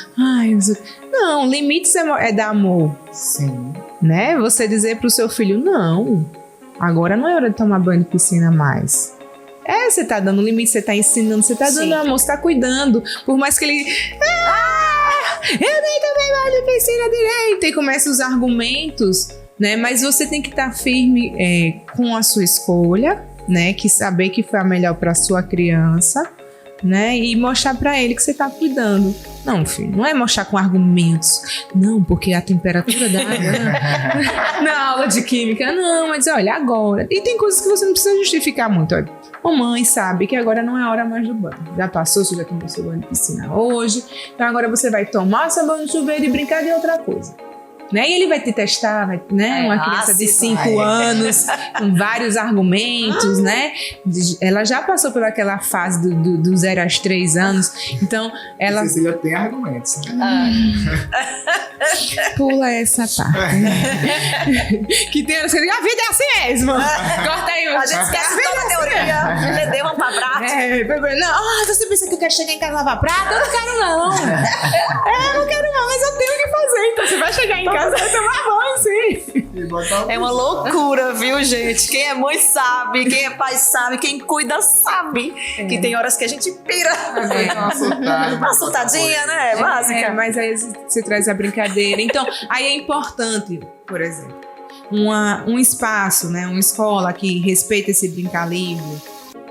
não, limites é dar amor. Sim. Né? Você dizer pro seu filho, não, agora não é hora de tomar banho de piscina mais. Você tá dando limite, você tá ensinando, você tá dando amor, você tá cuidando. Por mais que ele... eu nem tomei banho de piscina direito. E começa os argumentos, né? Mas você tem que estar firme com a sua escolha, né? Que saber que foi a melhor pra sua criança, né? E mostrar pra ele que você tá cuidando. Não, filho, não é mostrar com argumentos. Não, porque a temperatura da água... Na aula de química, não. Mas olha, agora... E tem coisas que você não precisa justificar muito. Olha, mamãe sabe que agora não é hora mais do banho. Já passou, você já tomou seu banho de piscina hoje. Então agora você vai tomar seu banho de chuveiro e brincar de outra coisa. Né? E ele vai te testar, né? Uma criança de 5 anos, com vários argumentos, né? Ela já passou por aquela fase do 0 aos 3 anos, então ela... Cecília tem argumentos, né? Pula essa parte. Que tem a vida é assim mesmo. Corta aí. A gente esquece toda a teoria, entendeu? Vamos pra prática. Não, você pensa que eu quero chegar em casa e lavar prato? Eu não quero não. Eu não quero não, mas eu tenho o que fazer. Então você vai chegar em casa e vai tomar banho, sim. É uma loucura, viu, gente? Quem é mãe sabe, quem é pai sabe, quem cuida sabe. Que tem horas que a gente pira. Uma surtadinha, né? Básica. Mas aí você traz a brincadeira. Então, aí é importante, por exemplo, um espaço, né? Uma escola que respeita esse brincar livre.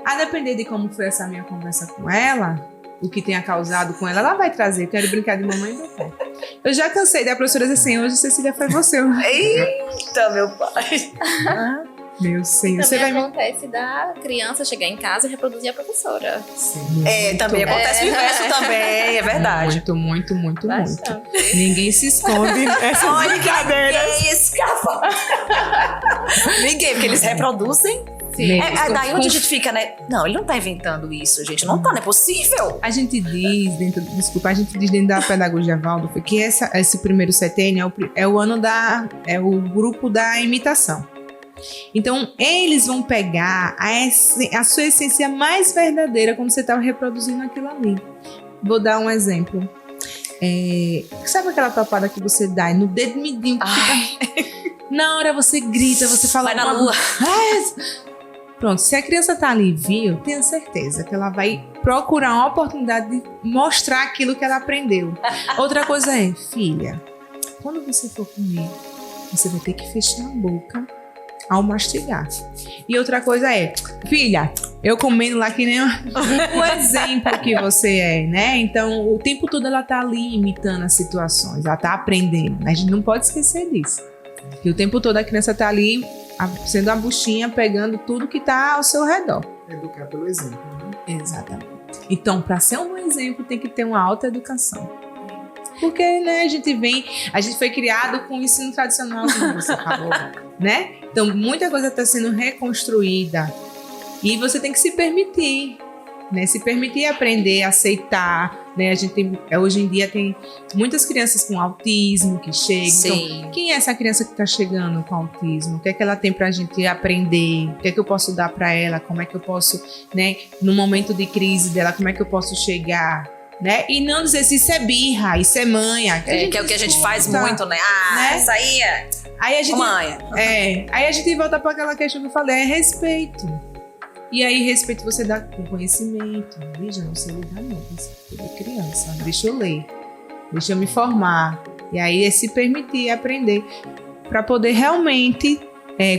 A depender de como foi essa minha conversa com ela, o que tenha causado com ela, ela vai trazer. Eu quero brincar de mamãe e papai. Eu já cansei da professora dizer assim, hoje Cecília foi você. Eita, meu pai. Meu Senhor. Também acontece da criança chegar em casa e reproduzir a professora. Sim. Também acontece o inverso também, é verdade. Muito. Ninguém se esconde nessas brincadeiras. Ninguém escapa. Ninguém, porque eles reproduzem. Sim. Daí onde a gente fica, né? Não, ele não tá inventando isso, gente. Não é possível. A gente diz dentro da pedagogia Waldorf que esse primeiro setênio é o ano é o grupo da imitação. Então, eles vão pegar a sua essência mais verdadeira quando você está reproduzindo aquilo ali. Vou dar um exemplo. Sabe aquela topada que você dá no dedo midinho? Na hora você grita, você fala... Vai na lua. Pronto, se a criança tá ali, viu, tenho certeza que ela vai procurar uma oportunidade de mostrar aquilo que ela aprendeu. Outra coisa é, filha, quando você for comer, você vai ter que fechar a boca ao mastigar. E outra coisa é, filha, eu comendo lá que nem um exemplo que você é, né? Então, o tempo todo ela tá ali imitando as situações, ela tá aprendendo. A gente não pode esquecer disso. Que o tempo todo a criança tá ali sendo a buchinha, pegando tudo que tá ao seu redor. Educar pelo exemplo, né? Exatamente. Então, para ser um bom exemplo, tem que ter uma alta educação. Porque, né, a gente foi criado com o ensino tradicional, como você falou, né? Então, muita coisa está sendo reconstruída. E você tem que se permitir, né? Se permitir aprender, aceitar, né? A gente hoje em dia tem muitas crianças com autismo que chegam. Sim. Então, quem é essa criança que está chegando com autismo? O que é que ela tem para a gente aprender? O que é que eu posso dar para ela? Como é que eu posso, né? No momento de crise dela, como é que eu posso chegar? Né? E não dizer se isso é birra, isso é manha. Que é o que a gente faz muito, né? Né? Isso aí é aí a gente, manha. Aí a gente volta para aquela questão que eu falei, é respeito. E aí, respeito você dá com conhecimento. Veja, não sei lidar não, eu sou criança, deixa eu ler, deixa eu me formar. E aí é se permitir aprender para poder realmente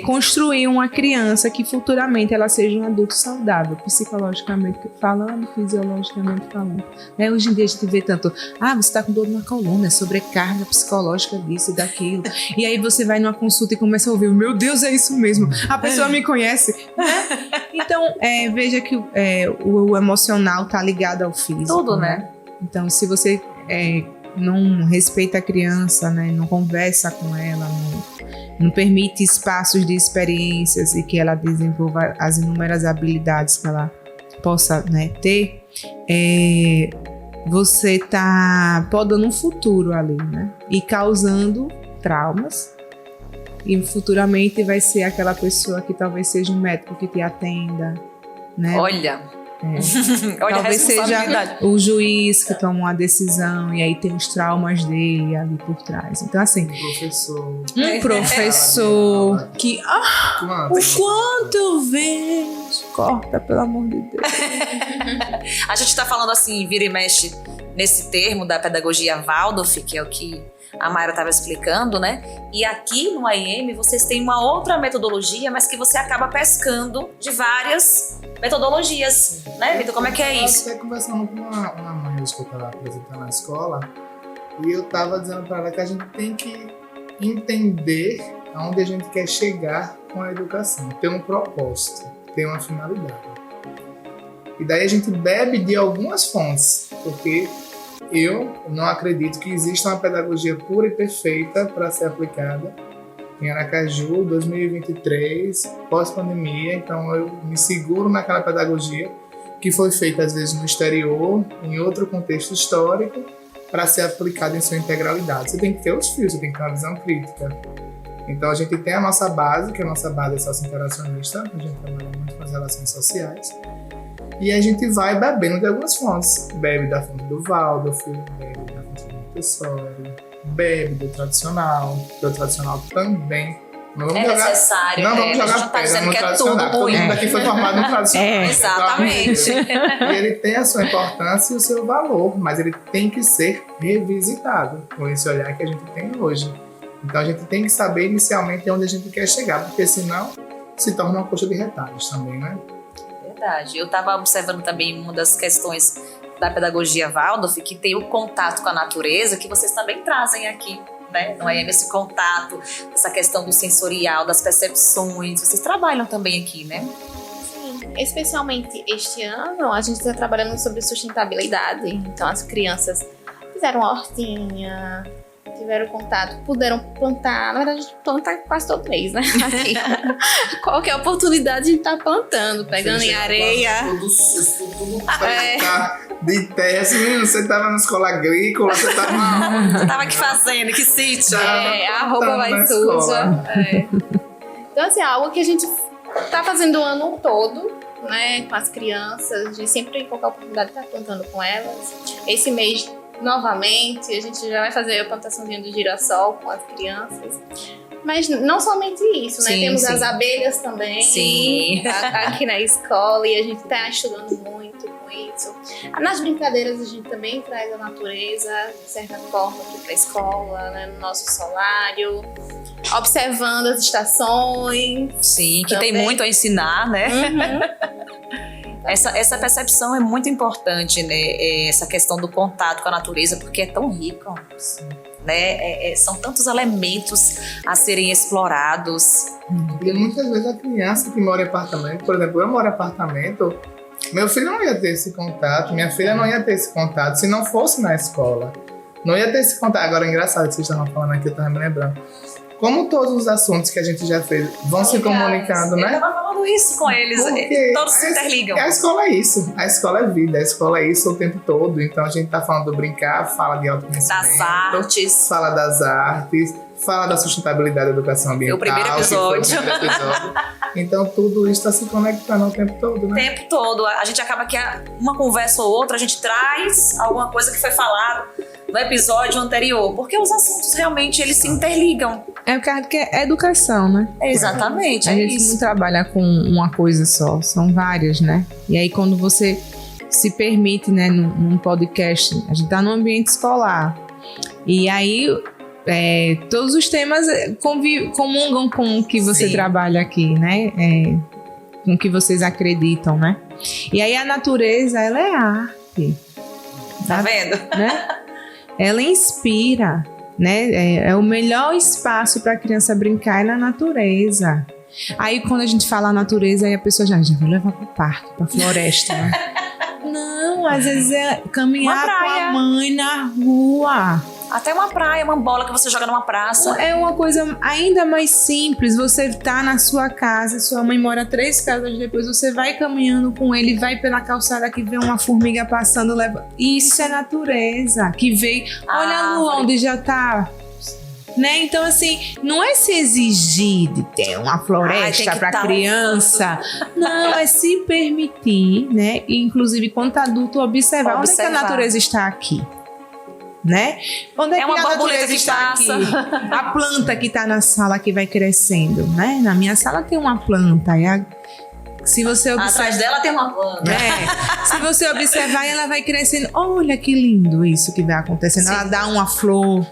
construir uma criança que futuramente ela seja um adulto saudável, psicologicamente falando, fisiologicamente falando. Né? Hoje em dia a gente vê tanto, você está com dor na coluna, sobrecarga psicológica disso e daquilo. E aí você vai numa consulta e começa a ouvir, meu Deus, é isso mesmo, a pessoa me conhece. Então, veja que o emocional está ligado ao físico. Tudo, né? Então, se você não respeita a criança, né, não conversa com ela, não permite espaços de experiências e que ela desenvolva as inúmeras habilidades que ela possa, né, ter, você está podando um futuro ali, né, e causando traumas. E futuramente vai ser aquela pessoa que talvez seja um médico que te atenda, né? Olha a talvez seja responsabilidade. o juiz que toma uma decisão e aí tem os traumas dele ali por trás. Então, assim, um professor que o quanto eu vejo, corta, pelo amor de Deus. A gente tá falando assim, vira e mexe nesse termo da pedagogia Waldorf, que é o que a Mayra estava explicando, né? E aqui no AIM vocês têm uma outra metodologia, mas que você acaba pescando de várias metodologias, né, Vitor? Como é que é isso? Eu estava conversando com uma mãe que eu estava apresentando na escola e eu estava dizendo para ela que a gente tem que entender aonde a gente quer chegar com a educação, ter um propósito, ter uma finalidade. E daí a gente bebe de algumas fontes, porque eu não acredito que exista uma pedagogia pura e perfeita para ser aplicada em Aracaju, 2023, pós-pandemia. Então eu me seguro naquela pedagogia que foi feita às vezes no exterior, em outro contexto histórico, para ser aplicada em sua integralidade. Você tem que ter os fios, você tem que ter uma visão crítica. Então a gente tem a nossa base, que a nossa base é socio-interacionista, a gente trabalha muito com as relações sociais. E a gente vai bebendo de algumas fontes. Bebe da fonte do Waldorf, bebe da fonte do Montessori, bebe do tradicional, porque o tradicional também. Não vamos necessário. Não vamos jogar a gente tá dizendo que é tudo tradicional. Todo ruim. mundo aqui foi formado no tradicional. Exatamente. E ele tem a sua importância e o seu valor, mas ele tem que ser revisitado com esse olhar que a gente tem hoje. Então a gente tem que saber inicialmente onde a gente quer chegar, porque senão se torna uma coxa de retalhos também, né? Verdade. Eu estava observando também uma das questões da pedagogia Waldorf, que tem o contato com a natureza, que vocês também trazem aqui, né? Não é esse contato, essa questão do sensorial, das percepções. Vocês trabalham também aqui, né? Sim, especialmente este ano, a gente está trabalhando sobre sustentabilidade. Então, as crianças fizeram uma hortinha, tiveram contato, puderam plantar. Na verdade, a gente planta quase todo mês, né? Aqui. Qualquer oportunidade a gente tá plantando, pegando em areia. Tudo de terra. Assim, você tava na escola agrícola, você tava na... Você tava aqui fazendo, que sítio. A roupa vai suja. Então, assim, é algo que a gente tá fazendo o ano todo, né? Com as crianças, de sempre, em qualquer oportunidade, tá plantando com elas. Esse mês, novamente, a gente já vai fazer a plantaçãozinha do girassol com as crianças. Mas não somente isso, né? Sim, Temos sim. as abelhas também. Sim. Aqui na escola, e a gente está estudando muito com isso. Nas brincadeiras, a gente também traz a natureza, de certa forma, aqui para a escola, né? No nosso solário. Observando as estações. Sim, que também tem muito a ensinar, né? Uhum. Essa percepção é muito importante, né? Essa questão do contato com a natureza, porque é tão rico, né? São tantos elementos a serem explorados. E muitas vezes a criança que mora em apartamento, por exemplo, eu moro em apartamento, meu filho não ia ter esse contato, minha filha não ia ter esse contato se não fosse na escola. Não ia ter esse contato. Agora é engraçado que vocês estavam falando aqui, eu tava me lembrando. Como todos os assuntos que a gente já fez vão se comunicando, né? Eu tava falando isso com eles, Porque todos se interligam. A escola é isso, a escola é vida, a escola é isso o tempo todo. Então a gente tá falando do brincar, fala de autoconhecimento, Das artes. fala das artes, fala da sustentabilidade da educação ambiental. O primeiro episódio. Que foi o primeiro episódio. Então tudo isso está se conectando o tempo todo, O né? tempo todo. A gente acaba que uma conversa ou outra, a gente traz alguma coisa que foi falado no episódio anterior, porque os assuntos realmente eles se interligam. É o que é educação, né? Exatamente, A é gente isso. não trabalha com uma coisa só, são várias, né? E aí quando você se permite, né, num podcast, a gente tá no ambiente escolar. E aí todos os temas comungam com o que você Sim. trabalha aqui, né? Com o que vocês acreditam, né? E aí a natureza, ela é arte, Tá vendo? né? Ela inspira, né? É o melhor espaço para a criança brincar é na natureza. Aí quando a gente fala natureza, aí a pessoa já vai levar para o parque, para a floresta, né? Não, às vezes é caminhar Uma com praia. a mãe na rua. Até uma praia, uma bola que você joga numa praça. É uma coisa ainda mais simples. Você tá na sua casa, sua mãe mora 3 casas depois, você vai caminhando com ele, vai pela calçada que vê uma formiga passando, leva. Isso é natureza. Que veio. Olha a lua onde já tá. Né? Então, assim, não é se exigir de ter uma floresta que para tá criança. Não, é se permitir, né? E, inclusive, quanto adulto, observar onde é que a natureza está aqui. Né? Onde é que uma a borboleta natureza que está passa. aqui? A planta que está na sala que vai crescendo, né? Na minha sala tem uma planta. Se você observar, Atrás dela tem uma planta. se você observar, ela vai crescendo. Olha que lindo isso que vai acontecendo. Sim. Ela dá uma flor.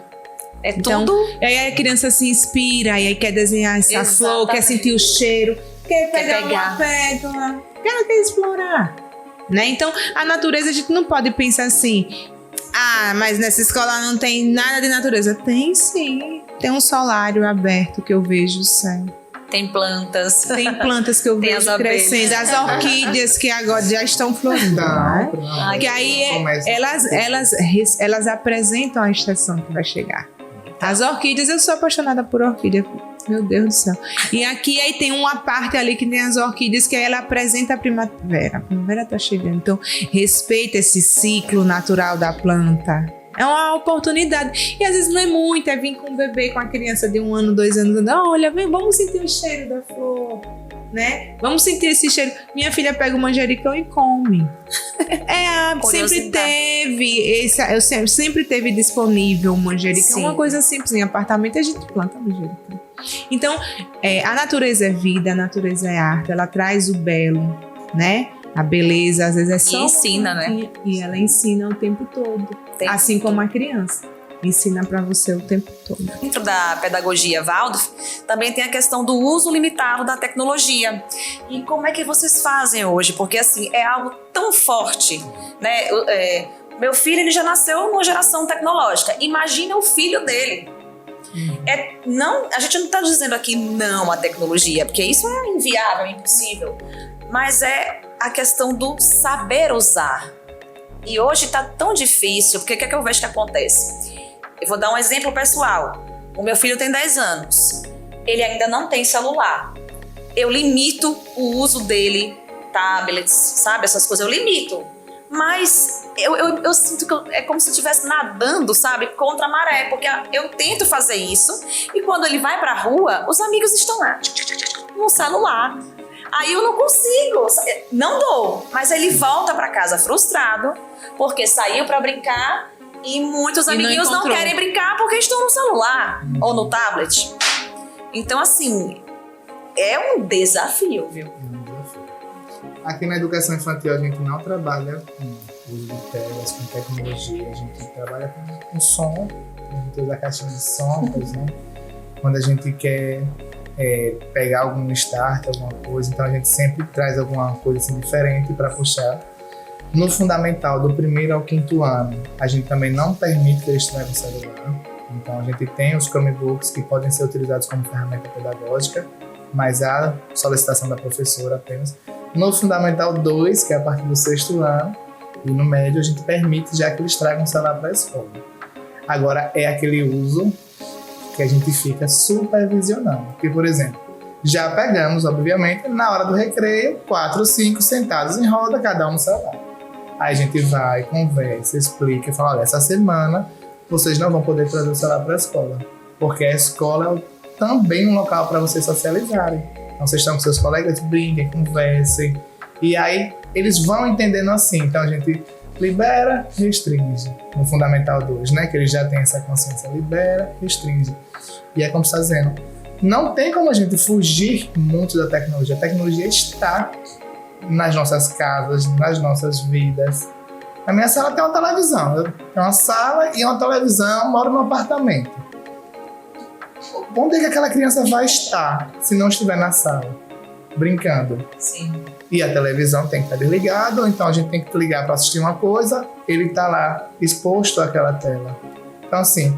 É Então, tudo. E aí a criança se inspira, e aí quer desenhar essa flor, quer sentir o cheiro, quer pegar uma pétala, ela quer explorar. Né? Então, a natureza, a gente não pode pensar assim, mas nessa escola não tem nada de natureza. Tem sim, tem um solário aberto que eu vejo o céu. Tem plantas. Tem plantas que eu Tem vejo as abelhas. crescendo, as orquídeas que agora já estão florindo. Né? Ai, Que aí elas apresentam a estação que vai chegar. As orquídeas, eu sou apaixonada por orquídea. Meu Deus do céu. E aqui aí tem uma parte ali que tem as orquídeas que aí ela apresenta a primavera. A primavera tá chegando. Então, respeita esse ciclo natural da planta. É uma oportunidade. E às vezes não é muito, é vir com um bebê, com a criança de 1 ano, 2 anos. Olha, vem, vamos sentir o cheiro da flor. Né? Vamos sentir esse cheiro. Minha filha pega o manjericão e come. Sempre teve sempre teve disponível o manjericão. Sim. Uma coisa simples, em apartamento a gente planta manjericão. Então, a natureza é vida, a natureza é arte, ela traz o belo, né? A beleza, às vezes é só E ensina, né? E ela ensina o tempo todo. Assim como a criança. Ensina para você o tempo todo. Dentro da pedagogia Waldorf, também tem a questão do uso limitado da tecnologia. E como é que vocês fazem hoje? Porque, assim, é algo tão forte, né? Meu filho, ele já nasceu numa geração tecnológica. Imagina o filho dele. A gente não está dizendo aqui não à tecnologia, porque isso é inviável, é impossível. Mas é a questão do saber usar. E hoje está tão difícil, porque o que é que eu vejo que acontece? Eu vou dar um exemplo pessoal. O meu filho tem 10 anos. Ele ainda não tem celular. Eu limito o uso dele, tablets, sabe? Essas coisas, eu limito. Mas eu sinto que é como se eu estivesse nadando, sabe? Contra a maré. Porque eu tento fazer isso. E quando ele vai pra rua, os amigos estão lá, no celular. Aí eu não consigo. Não dou. Mas ele volta pra casa frustrado, porque saiu pra brincar. E muitos amiguinhos não querem brincar porque estão no celular ou no tablet. Então, assim, é um desafio, viu? Aqui na educação infantil a gente não trabalha com uso de telas, com tecnologia. A gente trabalha com som. A gente usa a caixinha de som, por exemplo. Quando a gente quer pegar algum start, alguma coisa. Então a gente sempre traz alguma coisa assim, diferente para puxar. No fundamental, do 1º ao 5º ano, a gente também não permite que eles tragam celular. Então, a gente tem os Chromebooks que podem ser utilizados como ferramenta pedagógica, mas há solicitação da professora apenas. No fundamental 2, que é a partir do 6º ano, e no médio, a gente permite já que eles tragam celular para a escola. Agora, é aquele uso que a gente fica supervisionando. Porque, por exemplo, já pegamos, obviamente, na hora do recreio, 4 ou 5 sentados em roda, cada um no celular. Aí a gente vai, conversa, explica e fala, olha, essa semana vocês não vão poder trazer o celular para a escola, porque a escola é também um local para vocês socializarem. Então vocês estão com seus colegas, brinquem, conversem, e aí eles vão entendendo assim. Então a gente libera, restringe, no Fundamental 2, né, que eles já têm essa consciência, libera, restringe. E é como você está dizendo, não tem como a gente fugir muito da tecnologia. A tecnologia está nas nossas casas, nas nossas vidas. A minha sala tem uma televisão. Eu tenho uma sala e uma televisão, moro num apartamento. Onde é que aquela criança vai estar se não estiver na sala, brincando? Sim. E a televisão tem que estar desligada, ou então a gente tem que ligar para assistir uma coisa, ele está lá exposto àquela tela. Então, assim,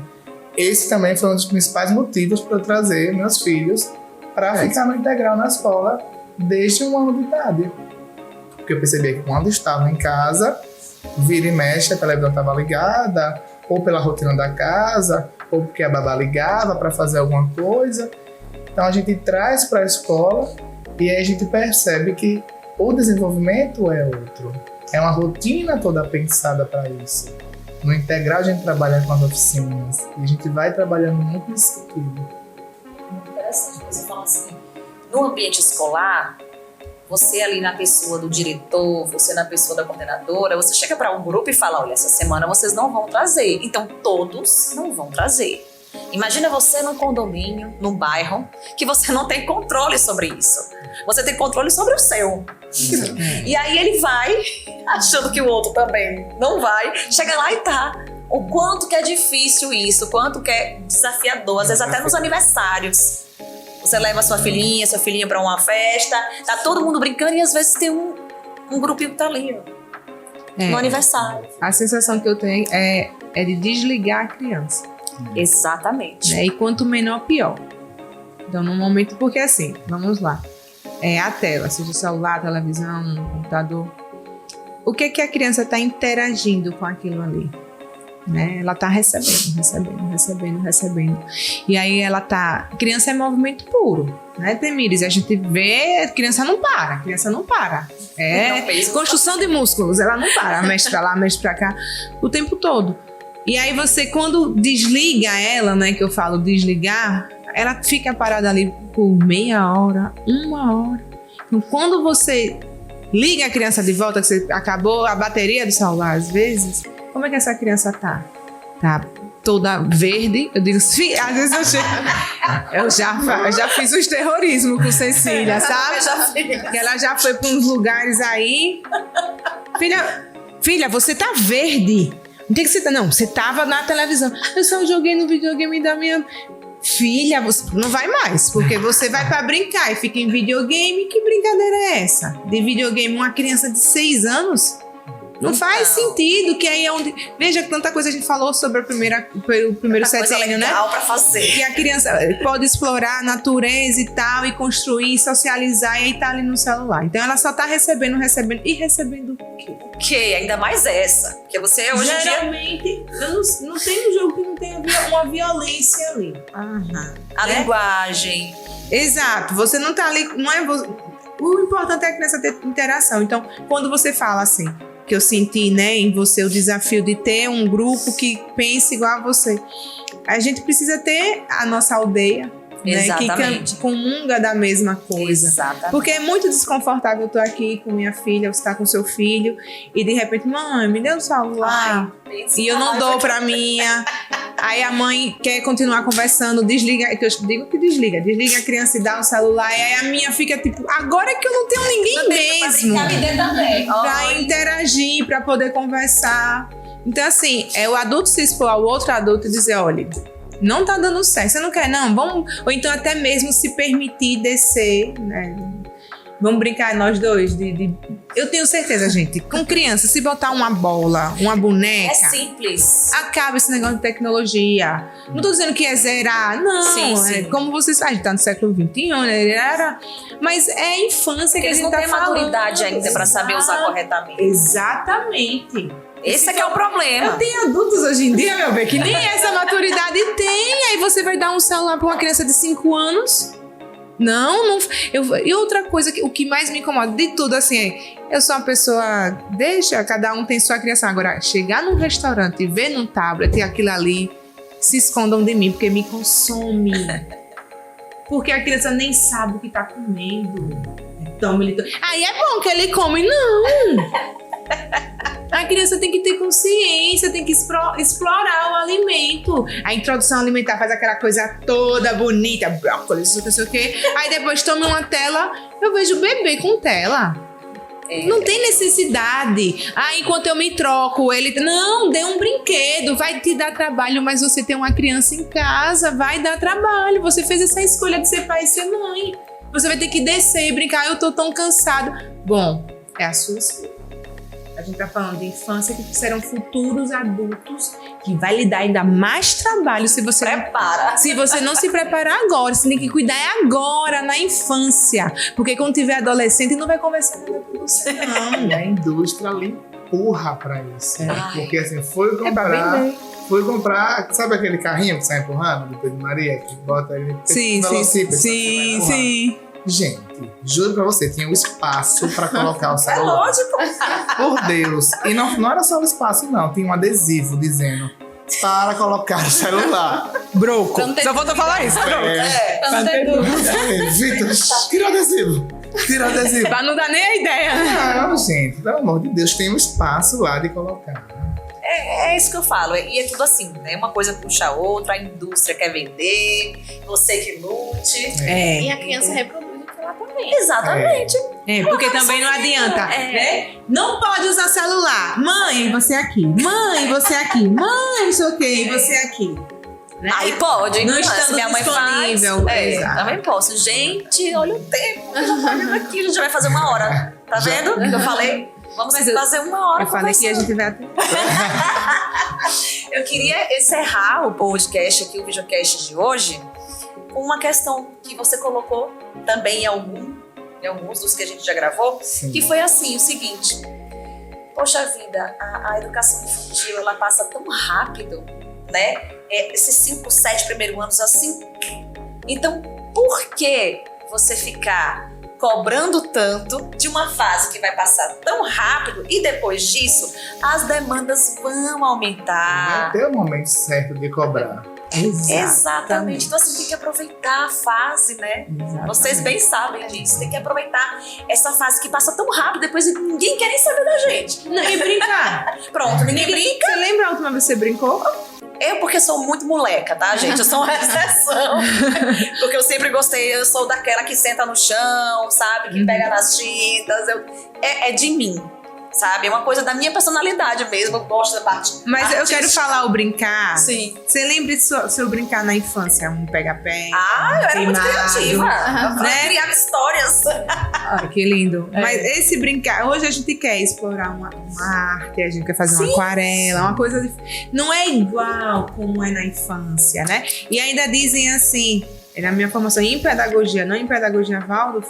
esse também foi um dos principais motivos para eu trazer meus filhos para ficar no integral na escola desde 1 ano de idade. Porque eu percebi que quando estava em casa, vira e mexe, a televisão estava ligada, ou pela rotina da casa, ou porque a babá ligava para fazer alguma coisa. Então a gente traz para a escola e aí a gente percebe que o desenvolvimento é outro. É uma rotina toda pensada para isso. No integral a gente trabalha com as oficinas e a gente vai trabalhando muito nesse sentido. Muito interessante. Você fala assim, no ambiente escolar, você ali na pessoa do diretor, você na pessoa da coordenadora, você chega para um grupo e fala, olha, essa semana vocês não vão trazer. Então todos não vão trazer. Imagina você num condomínio, num bairro, que você não tem controle sobre isso. Você tem controle sobre o seu. E aí ele vai, achando que o outro também não vai, chega lá e tá. O quanto que é difícil isso, o quanto que é desafiador, às vezes até nos aniversários. Você leva sua filhinha pra uma festa, tá todo mundo brincando e às vezes tem um grupinho que tá ali, no aniversário. A sensação que eu tenho é de desligar a criança. Exatamente. Né? E quanto menor, pior. Então, no momento, porque assim, vamos lá. A tela, seja celular, televisão, computador. O que a criança está interagindo com aquilo ali? Né? Ela está recebendo. E aí ela tá... Criança é movimento puro, né, Temires? A gente vê, a criança não para. Construção de músculos, ela não para. Mexe pra lá, mexe pra cá, o tempo todo. E aí você, quando desliga ela, né, que eu falo desligar, ela fica parada ali por meia hora, 1 hora. Então, quando você liga a criança de volta, que você acabou a bateria do celular, às vezes, como é que essa criança tá? Tá toda verde. Eu digo, às vezes eu chego... Eu já fiz os terrorismo com Cecília, sabe? Que ela já foi para uns lugares aí. Filha, você tá verde. Não tem que você tá, não. Você tava na televisão. Eu só joguei no videogame da minha filha. Você não vai mais, porque você vai pra brincar e fica em videogame. Que brincadeira é essa? De videogame, uma criança de 6 anos? Não faz sentido, que aí é onde... Veja tanta coisa a gente falou sobre o primeiro setênio, né? Pra fazer. Que a criança pode explorar a natureza e tal, e construir, socializar, e aí tá ali no celular. Então ela só tá recebendo. E recebendo o quê? O quê? Ainda mais essa. Porque você hoje em dia... Geralmente, não tem um jogo que não tenha uma violência ali. A linguagem. Exato. Você não tá ali... Não é... O importante é a criança ter interação. Então, quando você fala assim... que eu senti, né, em você o desafio de ter um grupo que pense igual a você. A gente precisa ter a nossa aldeia, né, que comunga da mesma coisa. Exatamente. Porque é muito desconfortável eu estar aqui com minha filha, você estar com seu filho, e de repente, mãe, me dê o celular. E eu não dou pra minha. Aí a mãe quer continuar conversando, desliga, que eu digo que desliga a criança e dá o celular, e aí a minha fica tipo, agora que eu não tenho ninguém mesmo pra interagir, pra poder conversar. Então assim, é o adulto se expor ao outro adulto e dizer, olha, não tá dando certo, você não quer não, vamos, ou então até mesmo se permitir descer, né? Vamos brincar nós dois Eu tenho certeza, gente, com criança, se botar uma bola, uma boneca... É simples. Acaba esse negócio de tecnologia. Não tô dizendo que é zerar, não. Sim. É como vocês sabem, a gente tá no século XXI, né? Mas é a infância que a gente tá falando. Eles não têm maturidade ainda pra saber usar corretamente. Exatamente. Esse é que é o problema. Eu tenho adultos hoje em dia, meu bem, que nem essa maturidade tem. Aí você vai dar um celular pra uma criança de 5 anos... Não. E outra coisa, o que mais me incomoda de tudo, assim, eu sou uma pessoa, deixa, cada um tem sua criação. Agora, chegar num restaurante e ver num tablet e aquilo ali, se escondam de mim, porque me consome. Porque a criança nem sabe o que tá comendo. Aí é bom que ele come, não. A criança tem que ter consciência, tem que explorar o alimento. A introdução alimentar faz aquela coisa toda bonita, brócolis, não sei o quê. Aí depois toma uma tela, eu vejo o bebê com tela. Não tem necessidade. Enquanto eu me troco, ele... Não, dê um brinquedo, vai te dar trabalho, mas você tem uma criança em casa, vai dar trabalho. Você fez essa escolha de ser pai e ser mãe. Você vai ter que descer e brincar, eu tô tão cansado. Bom, é a sua escolha. A gente tá falando de infância, que serão futuros adultos, que vai lhe dar ainda mais trabalho se você não se preparar agora. Você tem que cuidar agora, na infância. Porque quando tiver adolescente, não vai conversar nada com você, não. E a indústria lhe empurra pra isso. Porque assim, foi comprar, sabe aquele carrinho que sai empurrando do Pedro Maria? Que bota ele Sim. Gente, juro pra você, tinha um espaço pra colocar o celular. É lógico. Por Deus. E não era só o espaço, não. Tinha um adesivo dizendo para colocar o celular. Broco. Só falta falar isso. Vitor, tira o adesivo. Pra não dar nem a ideia. Não, gente, pelo amor de Deus, tem um espaço lá de colocar. É isso que eu falo, e é tudo assim, né? Uma coisa puxa a outra, a indústria quer vender, você que lute. E a criança reproduz o que ela também. Exatamente. Porque também não adianta, né? Não pode usar celular. Mãe, você aqui. Mãe, você aqui. Mãe, não sei o quê, você aqui. Né? Aí pode, não se estando minha mãe disponível. faz, Exato. também posso. Gente, olha o tempo, eu já tô vendo aqui, a gente vai fazer 1 hora. Tá vendo o que eu falei? Vamos fazer 1 hora. Eu falei que a gente vai até... Eu queria encerrar o podcast aqui, o videocast de hoje, com uma questão que você colocou também em alguns dos que a gente já gravou, que foi assim, o seguinte: poxa vida, a educação infantil, ela passa tão rápido, né? Esses 5, 7 primeiros anos assim. Então, por que você ficar cobrando tanto de uma fase que vai passar tão rápido e depois disso as demandas vão aumentar? Vai ter o momento certo de cobrar. Exatamente. Então assim, tem que aproveitar a fase, né? Exatamente. Vocês bem sabem disso. Tem que aproveitar essa fase que passa tão rápido, depois ninguém quer nem saber da gente. E brincar. Pronto, ninguém brinca. Você lembra a última vez que você brincou? Eu, porque sou muito moleca, tá, gente? Eu sou uma exceção. Porque eu sempre gostei, eu sou daquela que senta no chão, sabe? Que pega nas tintas. É de mim, sabe? É uma coisa da minha personalidade mesmo. Eu gosto da parte Mas artística. eu quero falar o brincar. Sim. Você lembra de seu brincar na infância? Um pega-pé? Eu era muito criativa. Né? Eu criava histórias. Ai, que lindo. Mas esse brincar, hoje a gente quer explorar uma arte, a gente quer fazer uma aquarela, uma coisa. Não é igual como é na infância, né? E ainda dizem assim, na minha formação em pedagogia, não em pedagogia Waldorf,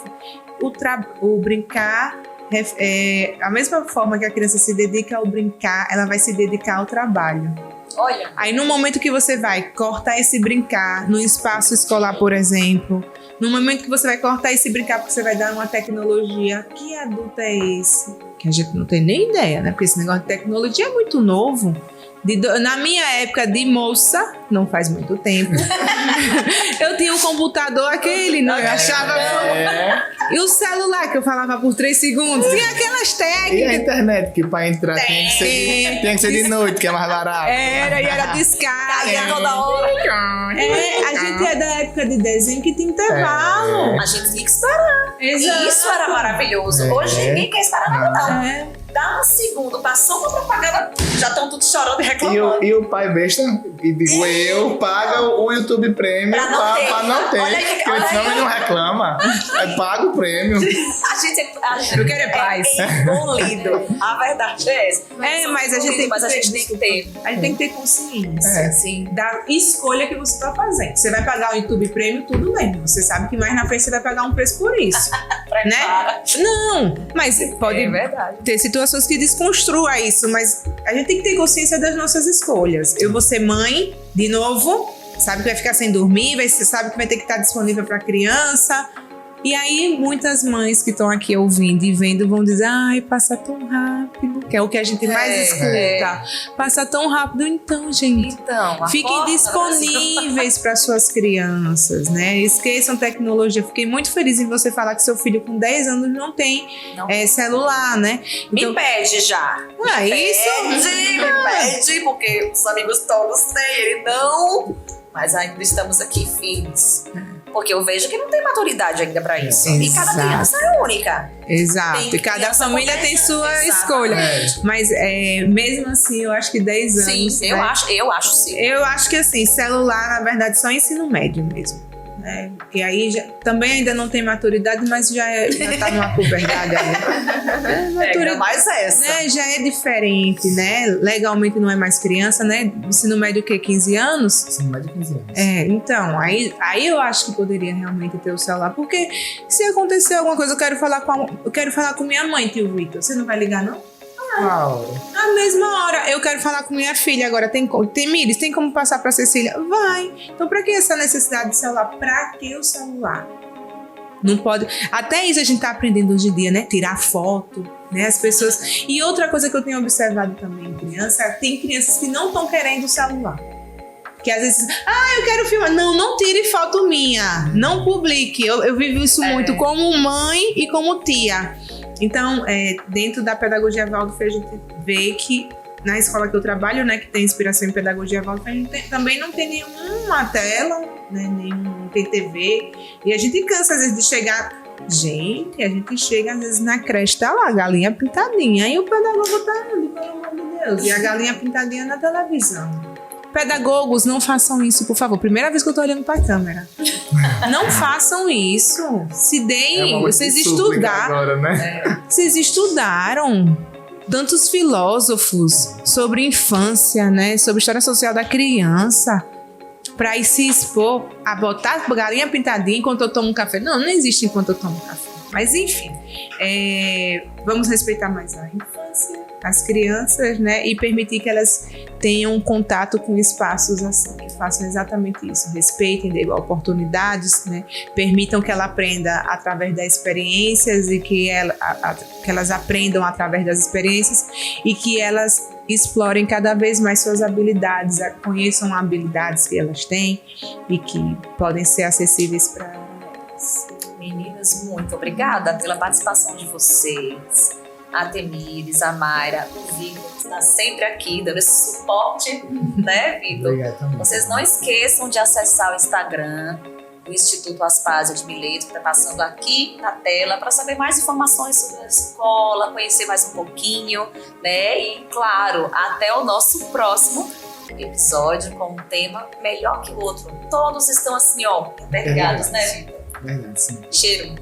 o brincar. A mesma forma que a criança se dedica ao brincar, ela vai se dedicar ao trabalho. Olha. Aí no momento que você vai cortar esse brincar no espaço escolar, por exemplo, no momento que você vai cortar esse brincar porque você vai dar uma tecnologia, que adulto é esse? Que a gente não tem nem ideia, né? Porque esse negócio de tecnologia é muito novo. Na minha época de moça, não faz muito tempo, eu tinha um computador aquele, não? Eu achava... E o celular, que eu falava por 3 segundos. Tinha aquelas técnicas. E a internet, que pra entrar tinha que ser de noite, que é mais barato. Era discada. Caía toda hora. A gente é da época de desenho que tem intervalo. A gente tinha que esperar. Exato. E isso era maravilhoso. Hoje ninguém quer esperar nada, não. É. Dá um segundo, passou uma propaganda, já estão tudo chorando e reclamando. E o pai besta, e digo eu, paga o YouTube Premium Pra não ter. Olha aí, porque senão ele não reclama. Aí paga o prêmio. A gente Eu quero é paz. Engolido. A verdade é essa. Mas a gente tem que ter. A gente tem que ter consciência, assim, da escolha que você está fazendo. Você vai pagar o YouTube Premium, tudo bem. Você sabe que mais na frente você vai pagar um preço por isso. Né? Não, mas pode ter situações que desconstruam isso, mas a gente tem que ter consciência das nossas escolhas. Eu vou ser mãe, de novo, sabe que vai ficar sem dormir, você sabe que vai ter que estar disponível para a criança. E aí, muitas mães que estão aqui ouvindo e vendo vão dizer: ai, passa tão rápido. Que é o que a gente mais escuta. Passa tão rápido. Então, gente, fiquem disponíveis para suas crianças, né? Esqueçam tecnologia. Fiquei muito feliz em você falar que seu filho com 10 anos não tem celular, né? Então, me pede já. Me pede, porque os amigos todos têm, ele não. Mas ainda estamos aqui firmes. Porque eu vejo que não tem maturidade ainda pra isso. E cada Exato. criança é única. Exato. Tem E cada criança família com tem 10 sua anos, escolha. exatamente. Mas mesmo assim, eu acho que 10 anos. Sim, né? eu acho sim. Eu acho que assim, celular, na verdade, só ensino médio mesmo. Né? Porque aí também ainda não tem maturidade, mas já tá numa puberdade aí. Ainda mais essa. Né? Já é diferente, né? Legalmente não é mais criança, né? Ensino médio o quê? 15 anos? Sim, mais de 15 anos. Então, aí eu acho que poderia realmente ter o celular. Porque se acontecer alguma coisa, eu quero falar com minha mãe, tio Vitor. Você não vai ligar, não? Uau. Na mesma hora, eu quero falar com minha filha agora. Tem Miris, tem como passar pra Cecília? Vai. Então, pra que essa necessidade de celular? Pra que o celular? Não pode. Até isso a gente tá aprendendo hoje em dia, né? Tirar foto, né? As pessoas. E outra coisa que eu tenho observado também em criança, tem crianças que não estão querendo o celular. Que às vezes, eu quero filmar. Não tire foto minha. Não publique. Eu vivo isso muito como mãe e como tia. Então, dentro da pedagogia Waldorf, a gente vê que na escola que eu trabalho, né, que tem inspiração em pedagogia Waldorf, a gente também não tem nenhuma tela, né, não tem TV. E a gente cansa, às vezes, de chegar. Gente, a gente chega, às vezes, na creche, tá lá, a galinha pintadinha. Aí o pedagogo tá ali, pelo amor de Deus. E a galinha pintadinha na televisão. Pedagogos, não façam isso, por favor. Primeira vez que eu tô olhando pra câmera. Não façam isso. Se deem. Vocês estudaram. Agora, né? Vocês estudaram tantos filósofos sobre infância, né? Sobre história social da criança. Pra ir se expor a botar galinha pintadinha enquanto eu tomo um café. Não existe enquanto eu tomo café. Mas enfim, vamos respeitar mais a infância, as crianças, né? E permitir que elas tenham contato com espaços assim, que façam exatamente isso. Respeitem, dêem oportunidades, né? Permitam que ela aprenda através das experiências e que elas aprendam através das experiências e que elas explorem cada vez mais suas habilidades, conheçam habilidades que elas têm e que podem ser acessíveis para elas. Meninas, muito obrigada pela participação de vocês. A Temires, a Mayra, o Vitor, que está sempre aqui dando esse suporte, né, Vitor? Obrigado também. Vocês não esqueçam de acessar o Instagram do Instituto Aspásia de Mileto, que está passando aqui na tela, para saber mais informações sobre a escola, conhecer mais um pouquinho, né? E, claro, até o nosso próximo episódio com um tema melhor que o outro. Todos estão assim, ó, interligados, né, Vitor? Verdade, sim. Cheiro.